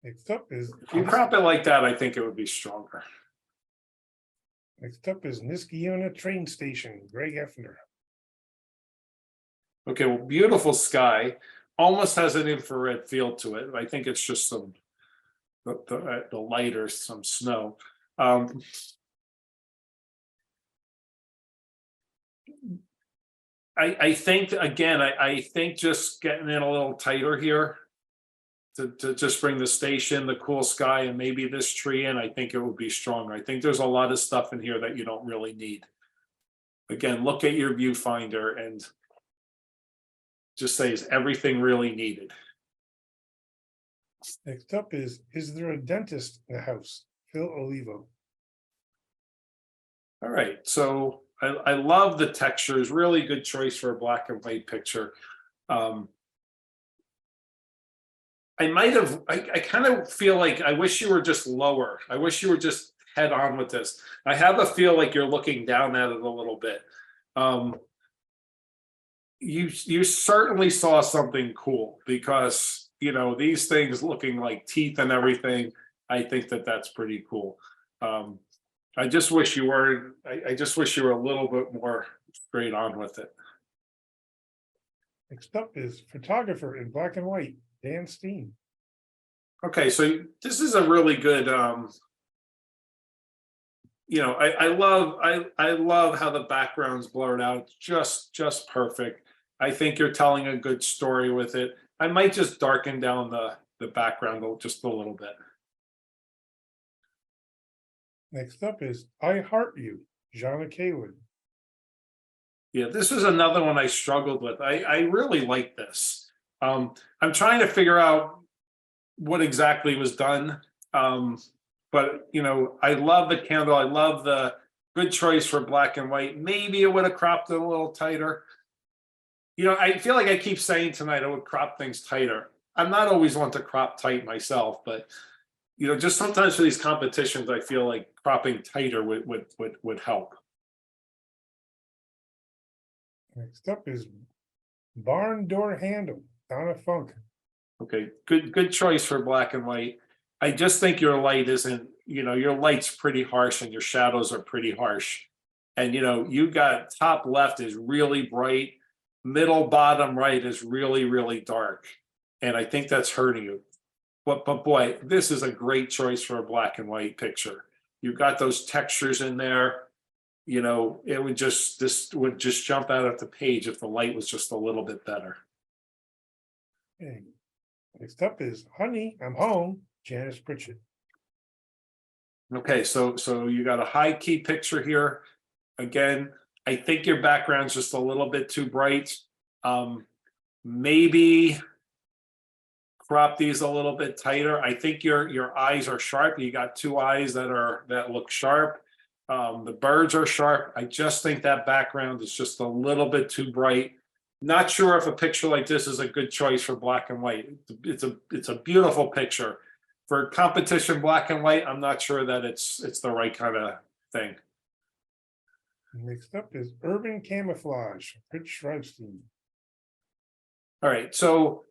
Next up is if you crop it like that, I think it would be stronger. Niskiona Train Station, Greg Effner. Okay, well, beautiful sky. Almost has an infrared feel to it. I think it's just some the light or some snow. I think again, I think just getting in a little tighter here to just bring the station, the cool sky, and maybe this tree in, I think it would be stronger. I think there's a lot of stuff in here that you don't really need. Again, look at your viewfinder and just say, is everything really needed? Next up is there a dentist in the house? Phil Olivo. All right, so I love the textures, really good choice for a black and white picture. I kind of feel like I wish you were just lower. I wish you were just head on with this. I have a feel like you're looking down at it a little bit. You certainly saw something cool because, you know, these things looking like teeth and everything, I think that's pretty cool. I just wish you were, I just wish you were a little bit more straight on with it. Next up is photographer in black and white, Dan Steen. Okay, so this is a really good, you know, I love how the background's blurred out, just perfect. I think you're telling a good story with it. I might just darken down the background just a little bit. Next up is I Heart You, Jana Kaywood. Yeah, this is another one I struggled with. I really like this. I'm trying to figure out what exactly was done. But you know, I love the candle. I love the good choice for black and white. Maybe it would have cropped it a little tighter. You know, I feel like I keep saying tonight I would crop things tighter. I'm not always one to crop tight myself, but you know, just sometimes for these competitions, I feel like cropping tighter would help. Next up is Barn Door Handle, Donna Funk. Okay, good choice for black and white. I just think your light isn't, you know, your light's pretty harsh and your shadows are pretty harsh. And you got top left is really bright, middle bottom right is really, really dark. And I think that's hurting you. But boy, this is a great choice for a black and white picture. You've got those textures in there. This would just jump out of the page if the light was just a little bit better. Okay. Next up is Honey, I'm Home, Janice Pritchett. Okay, so you got a high key picture here. Again, I think your background's just a little bit too bright. Maybe crop these a little bit tighter. I think your eyes are sharp. You got two eyes that look sharp. The birds are sharp. I just think that background is just a little bit too bright. Not sure if a picture like this is a good choice for black and white. It's a beautiful picture. For competition black and white, I'm not sure that it's the right kind of thing. Next up is Urban Camouflage, Rich Schreibstein. All right, so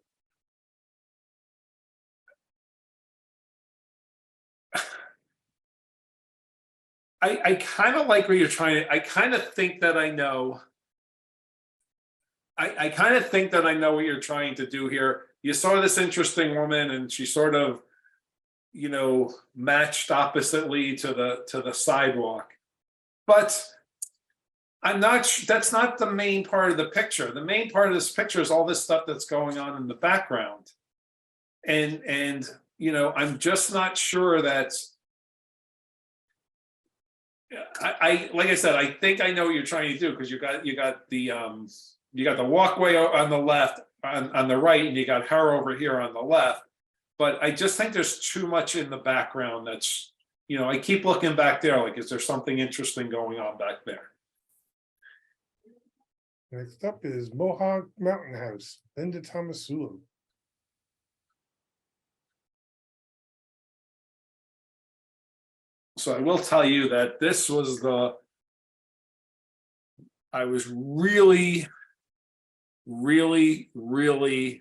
I kind of like what you're trying to. I kind of think that I know. I kind of think that I know what you're trying to do here. You saw this interesting woman, and she sort of, matched oppositely to the sidewalk. But I'm not. That's not the main part of the picture. The main part of this picture is all this stuff that's going on in the background, and I'm just not sure that. I like I said, I think I know what you're trying to do, because you got the walkway on the left, on the right, and you got her over here on the left. But I just think there's too much in the background that's, I keep looking back there, like, is there something interesting going on back there? Next up is Mohawk Mountain House, Linda Tomasulo. So I will tell you that this was I was really, really, really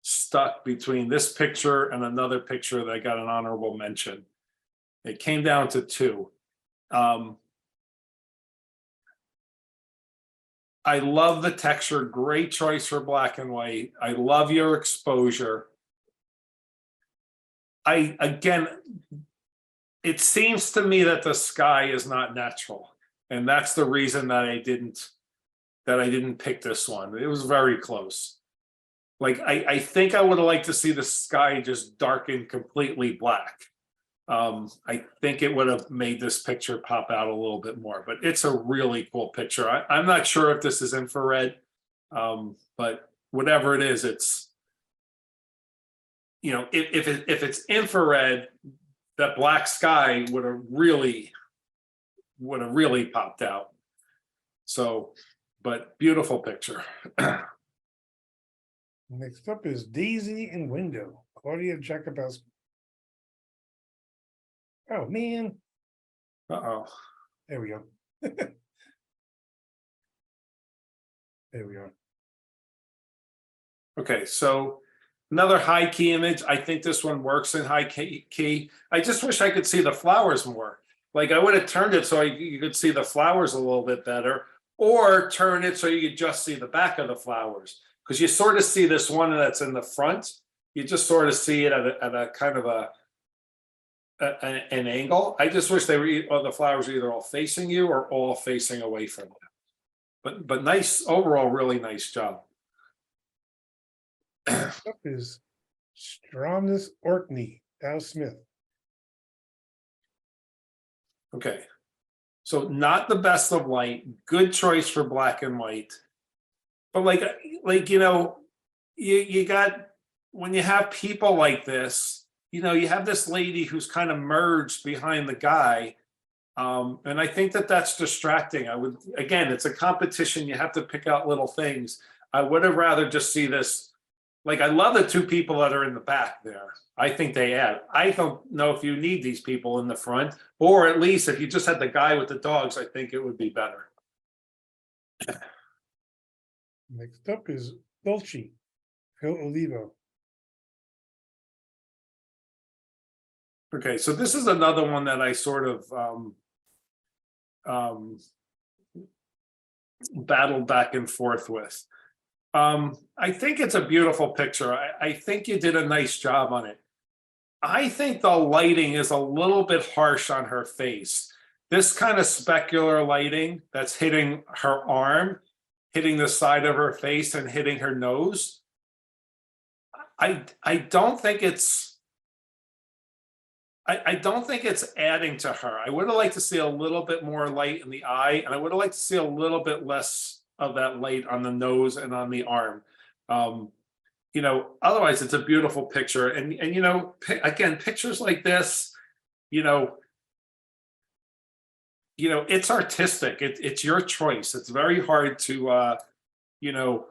stuck between this picture and another picture that got an honorable mention. It came down to two. I love the texture, great choice for black and white. I love your exposure. Again, it seems to me that the sky is not natural, and that's the reason that I didn't pick this one. It was very close. Like, I think I would have liked to see the sky just darken completely black. I think it would have made this picture pop out a little bit more, but it's a really cool picture. I'm not sure if this is infrared, but whatever it is, it's, if it's infrared, that black sky would have really popped out. So, but beautiful picture. Next up is Daisy and Window, Claudia Jakubowski. Oh man. Uh-oh. There we go. There we are. Okay, so another high key image. I think this one works in high key. I just wish I could see the flowers more. Like, I would have turned it so you could see the flowers a little bit better, or turn it so you could just see the back of the flowers. Because you sort of see this one that's in the front. You just sort of see it at a kind of an angle. I just wish the flowers were either all facing you or all facing away from you. But nice overall, really nice job. Next up is Stromness Orkney, Dow Smith. Okay, so not the best of light. Good choice for black and white. But you got, when you have people like this, you have this lady who's kind of merged behind the guy. And I think that's distracting. Again, it's a competition. You have to pick out little things. I would have rather just see this. Like, I love the two people that are in the back there. I think they add. I don't know if you need these people in the front, or at least if you just had the guy with the dogs, I think it would be better. Next up is Dolce, Phil Olivo. Okay, so this is another one that I sort of battled back and forth with. I think it's a beautiful picture. I think you did a nice job on it. I think the lighting is a little bit harsh on her face. This kind of specular lighting that's hitting her arm, hitting the side of her face and hitting her nose. I don't think it's I don't think it's adding to her. I would have liked to see a little bit more light in the eye, and I would have liked to see a little bit less of that light on the nose and on the arm. You know, otherwise it's a beautiful picture. And you know, again, pictures like this, you know, it's artistic. It's your choice. It's very hard to you know,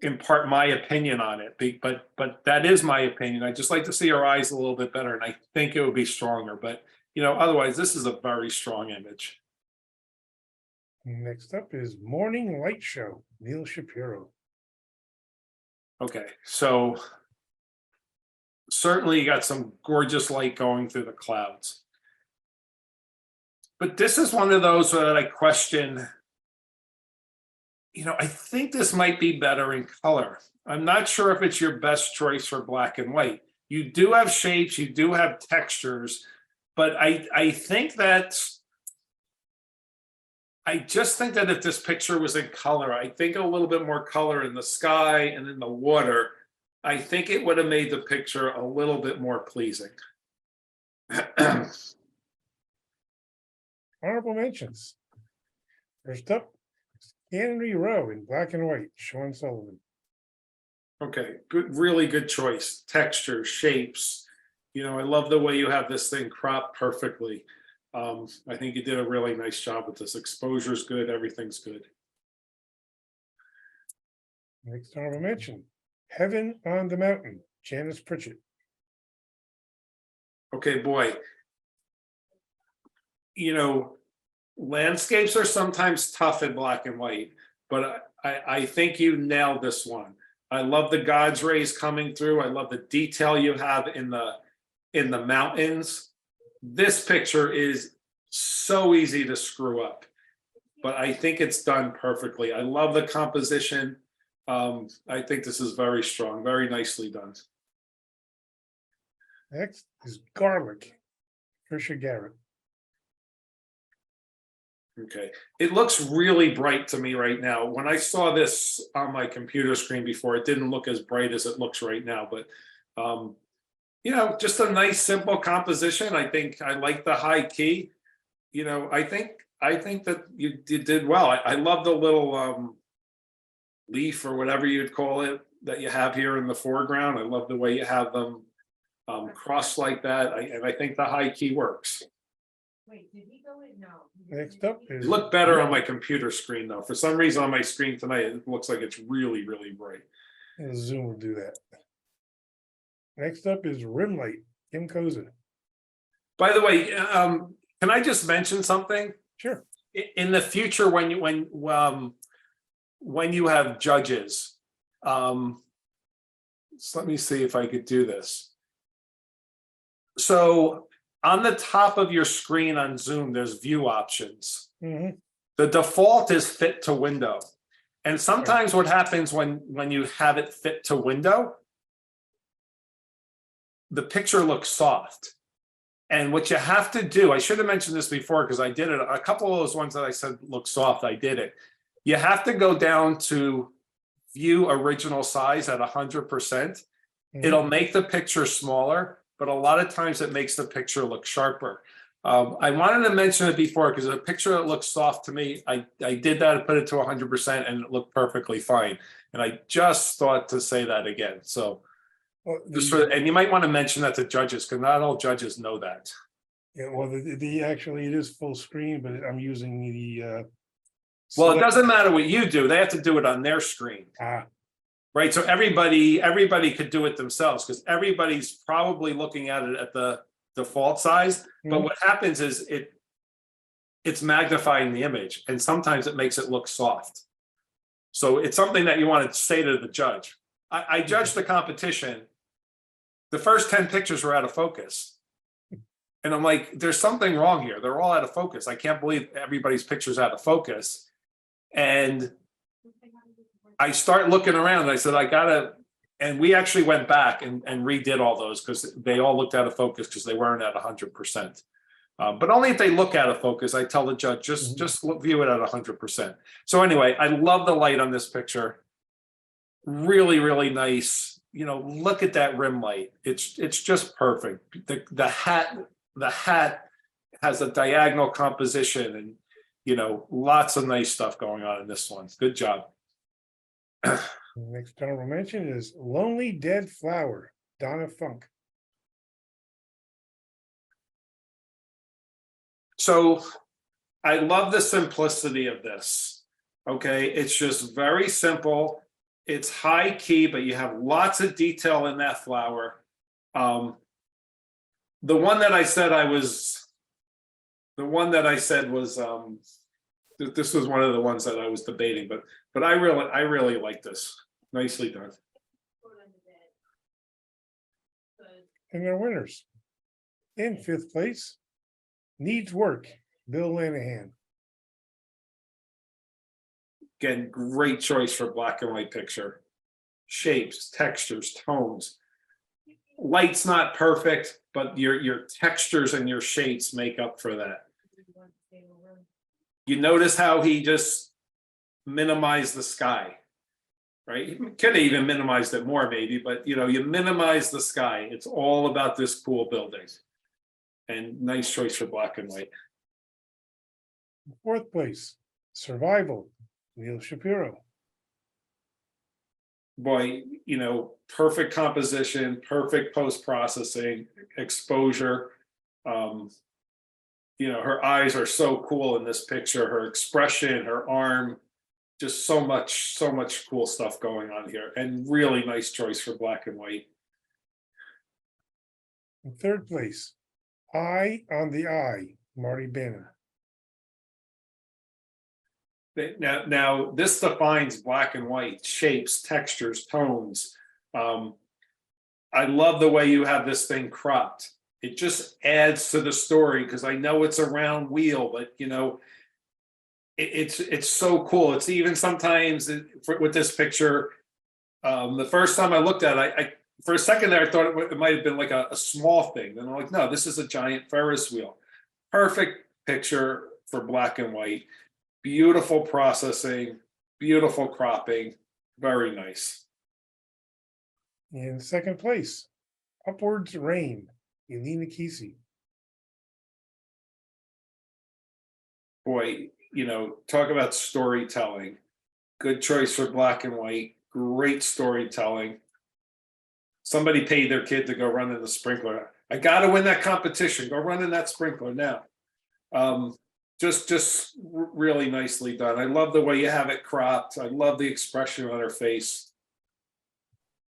impart my opinion on it, but that is my opinion. I just like to see her eyes a little bit better, and I think it would be stronger. But you know, otherwise, this is a very strong image. Next up is Morning Light Show, Neil Shapiro. Okay, so certainly you got some gorgeous light going through the clouds, but this is one of those that I question. You know, I think this might be better in color. I'm not sure if it's your best choice for black and white. You do have shapes, you do have textures, but I think that I just think that if this picture was in color, I think a little bit more color in the sky and in the water, I think it would have made the picture a little bit more pleasing. Honorable mentions. First up, Cannery Row in black and white, Sean Sullivan. Okay, good, really good choice. Texture, shapes. You know, I love the way you have this thing cropped perfectly. I think you did a really nice job with this. Exposure's good, everything's good. Next honorable mention, Heaven on the Mountain, Janice Pritchett. Okay, boy. You know, landscapes are sometimes tough in black and white, but I think you nailed this one. I love the God's rays coming through. I love the detail you have in the mountains. This picture is so easy to screw up, but I think it's done perfectly. I love the composition. I think this is very strong, very nicely done. Next is Garlic, Trisha Garrett. Okay, it looks really bright to me right now. When I saw this on my computer screen before, it didn't look as bright as it looks right now, but you know, just a nice simple composition. I think I like the high key. You know, I think that you did well. I love the little leaf or whatever you'd call it that you have here in the foreground. I love the way you have them crossed like that, and I think the high key works. Wait, did he go in? No. Next up It is looked better on my computer screen though. For some reason on my screen tonight, it looks like it's really, really bright. Zoom will do that. Next up is Rim Light, Kim Koza. By the way, can I just mention something? Sure. In the future, when you have judges, so let me see if I could do this. So on the top of your screen on Zoom, there's view options. Mhm. The default is fit to window. And sometimes what happens when you have it fit to window, the picture looks soft. And what you have to do, I should have mentioned this before because I did it. A couple of those ones that I said look soft, I did it. You have to go down to view original size at 100%. It'll make the picture smaller, but a lot of times it makes the picture look sharper. I wanted to mention it before because a picture that looks soft to me, I did that and put it to 100% and it looked perfectly fine. And I just thought to say that again. So Well, just for, and you might want to mention that to judges because not all judges know that. yeah, well, the actually it is full screen, but I'm using the Well, it doesn't matter what you do. They have to do it on their screen. Right. So everybody could do it themselves because everybody's probably looking at it at the default size. But what happens is it's magnifying the image and sometimes it makes it look soft. So it's something that you want to say to the judge. I judged the competition. The first 10 pictures were out of focus. And I'm like, there's something wrong here. They're all out of focus. I can't believe everybody's picture's out of focus. And I start looking around. I said, I gotta, and we actually went back and redid all those because they all looked out of focus because they weren't at 100%. But only if they look out of focus, I tell the judge, just view it at 100%. So anyway, I love the light on this picture. Really, really nice. You know, look at that rim light. It's just perfect. The hat has a diagonal composition, and you know, lots of nice stuff going on in this one. Good job. Next honorable mention is Lonely Dead Flower, Donna Funk. So I love the simplicity of this. Okay, it's just very simple. It's high key, but you have lots of detail in that flower. The one that I said was this was one of the ones that I was debating, but I really like this. Nicely done. And our winners. In fifth place, Needs Work, Bill Lanahan. Again, great choice for black and white picture. Shapes, textures, tones. Light's not perfect, but your textures and your shades make up for that. You notice how he just minimized the sky, right? He could have even minimized it more maybe, but you know, you minimize the sky. It's all about this cool building. And nice choice for black and white. Fourth place, Survival, Neil Shapiro. Boy, you know, perfect composition, perfect post-processing, exposure. You know, her eyes are so cool in this picture, her expression, her arm, just so much cool stuff going on here, and really nice choice for black and white. In third place, Eye on the Eye, Marty Bannon. Now this defines black and white, shapes, textures, tones. I love the way you have this thing cropped. It just adds to the story because I know it's a round wheel, but you know, it's so cool. It's even sometimes with this picture, the first time I looked at it, I for a second there, I thought it might have been like a small thing. And I'm like, no, this is a giant Ferris wheel. Perfect picture for black and white. Beautiful processing, beautiful cropping, very nice. In second place, Upwards Rain, Elena Kesey. Boy, you know, talk about storytelling. Good choice for black and white, great storytelling. Somebody paid their kid to go run in the sprinkler. I got to win that competition. Go run in that sprinkler now. Just really nicely done. I love the way you have it cropped. I love the expression on her face.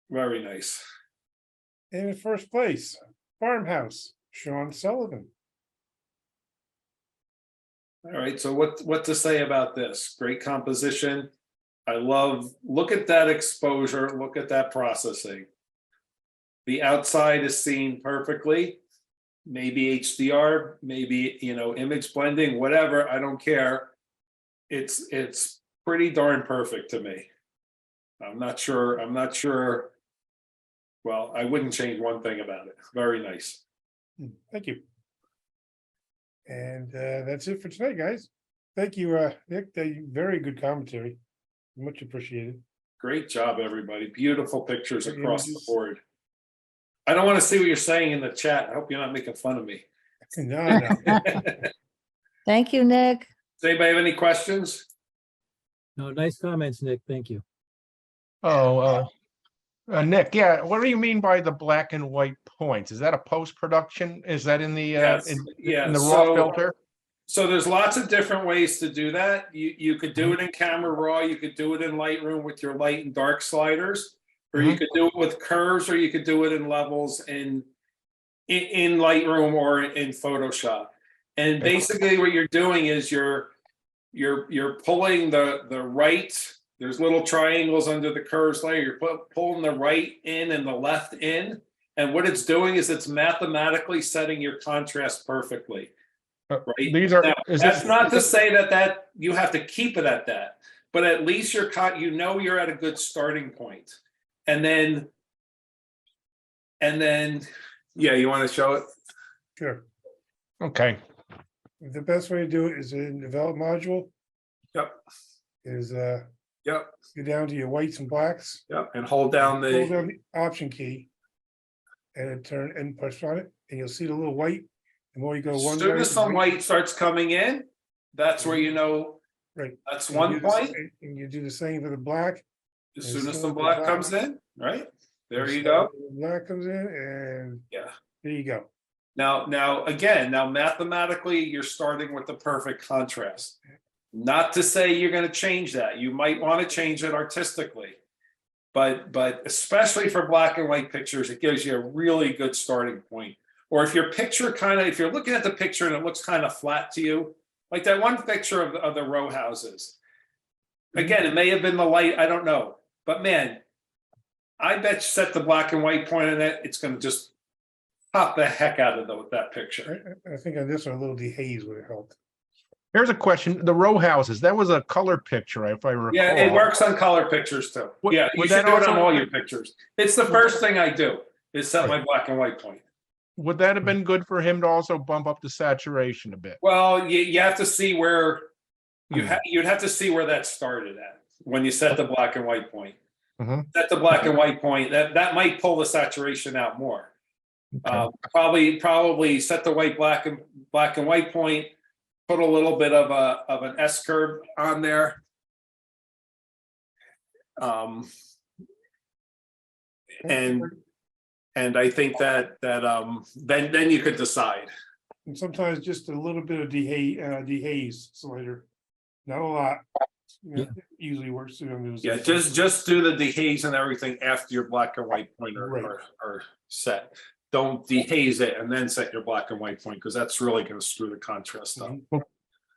Very nice. And in first place, Farmhouse, Sean Sullivan. All right, so what to say about this? Great composition. Look at that exposure, look at that processing. The outside is seen perfectly. Maybe HDR, maybe, you know, image blending, whatever, I don't care. It's pretty darn perfect to me. I'm not sure. Well, I wouldn't change one thing about it. Very nice. Thank you. And that's it for tonight, guys. Thank you, Nick. Very good commentary. Much appreciated. Great job, everybody. Beautiful pictures Great across the images. board. I don't want to see what you're saying in the chat. I hope you're not making fun of me. No. Thank you, Nick. Does anybody have any questions? No, nice comments, Nick. Thank you. Nick, yeah, what do you mean by the black and white points? Is that a post-production? Is that in the Yes, in yeah, the raw so- filter? So there's lots of different ways to do that. You could do it in Camera Raw, you could do it in Lightroom with your light and dark sliders, or you could do it with curves, or you could do it in levels in Lightroom or in Photoshop. And basically what you're doing is you're pulling the right, there's little triangles under the curves layer, you're pulling the right in and the left in. And what it's doing is it's mathematically setting your contrast perfectly. Right. These are, Now, is that's this, not to say that you have to keep it at that, but at least you're you're at a good starting point. And then, yeah, you want to show it? Sure. okay, The best way to do it is in develop module Yep, is yep, go down to your whites and blacks. yep, and hold down Hold the, down the option key. And then turn and push on it, and you'll see the little white. The more you go as one soon way. as some white starts coming in, that's where you know, Right. that's and you one do the s- point. And you do the same for the black. As as soon as soon some as the black black- comes in, right? There and you so go. the Black comes in and Yeah. there you go. Now, again, mathematically, you're starting with the perfect contrast. Not to say you're gonna change that. You might want to change it artistically. But especially for black and white pictures, it gives you a really good starting point. Or if your picture if you're looking at the picture and it looks kind of flat to you, like that one picture of the row houses. Again, it may have been the light, I don't know. But man, I bet you set the black and white point in it, it's gonna just pop the heck out of that picture. I think on this one, a little dehaze would have helped. here's a question, the row houses, that was a color picture, if I recall. Yeah, it works on color pictures too. Would- Yeah, you would should that do it on also- all your pictures. It's the first thing I do, is set my black and white point. Would that have been good for him to also bump up the saturation a bit? Well, you have to see where, you'd have to see where that started at, when you set the black and white point. Mhm. Set the black and white point, that might pull the saturation out more. Okay. Probably set the black and white point, put a little bit of an S curve on there. And I think that then you could decide. And sometimes just a little bit of dehaze slider, not a lot. You know, usually works through on those. Yeah, just do the dehaze and everything after your black and white point Right. are set. Don't dehaze it and then set your black and white point, because that's really gonna screw the contrast up.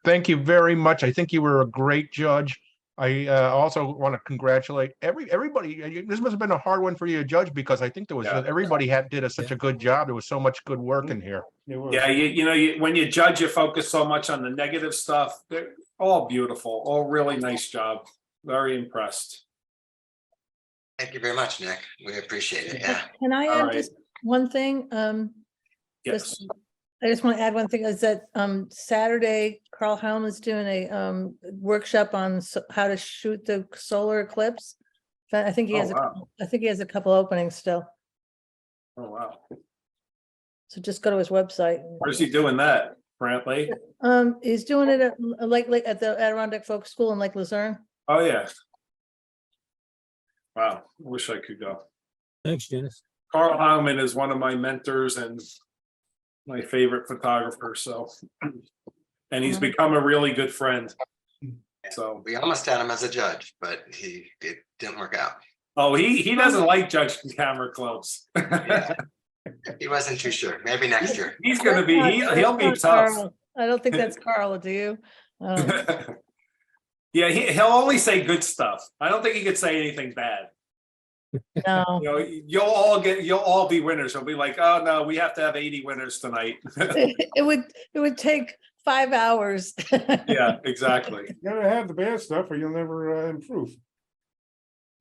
Thank you very much. I think you were a great judge. I also want to congratulate everybody. This must have been a hard one for you to judge, because I think there was, Yeah. everybody did such a good job. There was so much good work in here. It was. Yeah, you know, when you judge, you focus so much on the negative stuff. They're all beautiful, all really nice job. Very impressed. Thank you very much, Nick. We appreciate it. Yeah. Can I All add right. just one thing? Yes, I just want to add one thing, is that Saturday, Carl Helm is doing a workshop on how to shoot the solar eclipse. I think he Oh, has, wow. I think he has a couple openings still. oh wow. So just go to his website. Where's he doing that? Brantley? He's doing it at like at the Adirondack Folk School in Lake Luzerne. Oh, yeah. Wow, I wish I could go. Thanks, Janice. Carl Hauman is one of my mentors and my favorite photographer, so. And he's become a really good friend. So, We almost had him as a judge, but it didn't work out. oh, he doesn't like judging camera clubs. He wasn't too sure. Maybe next year. He's gonna be, he'll be That's not tough. Carl. I don't think that's Carl, do you? Yeah, he'll only say good stuff. I don't think he could say anything bad. No. You know, you'll all be winners. He'll be like, oh no, we have to have 80 winners tonight. It would take 5 hours. Yeah, exactly. You gotta have the bad stuff or you'll never improve.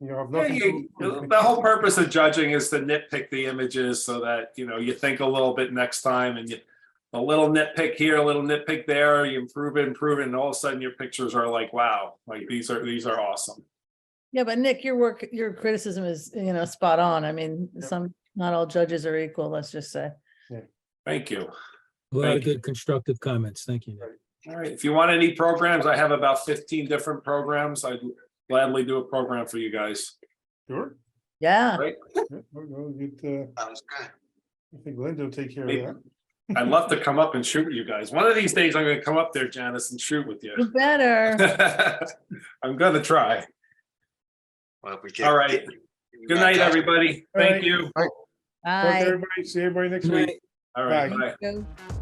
You know, have Yeah, nothing. to improve. the whole purpose of judging is to nitpick the images so that, you know, you think a little bit next time, and a little nitpick here, a little nitpick there, you improve it, and all of a sudden your pictures are like, wow, like these are awesome. Yeah, but Nick, your criticism is, spot on. I mean, not all judges are equal, let's just say. Thank you. A lot of Thank you. good constructive comments. Thank you, Nick. All right, if you want any programs, I have about 15 different programs. I'd gladly do a program for you guys. Sure. Yeah. Right? We'll get, Sounds good. I think Linda will take care of Maybe. that. I'd love to come up and shoot with you guys. One of these days, I'm gonna come up there, Janice, and shoot with You you. better. I'm gonna try. Well, if we can. All right. Good night, everybody. All Thank right. you. Talk to Bye. everybody, see everybody next Good week. night. All right, Bye. bye. Thank you.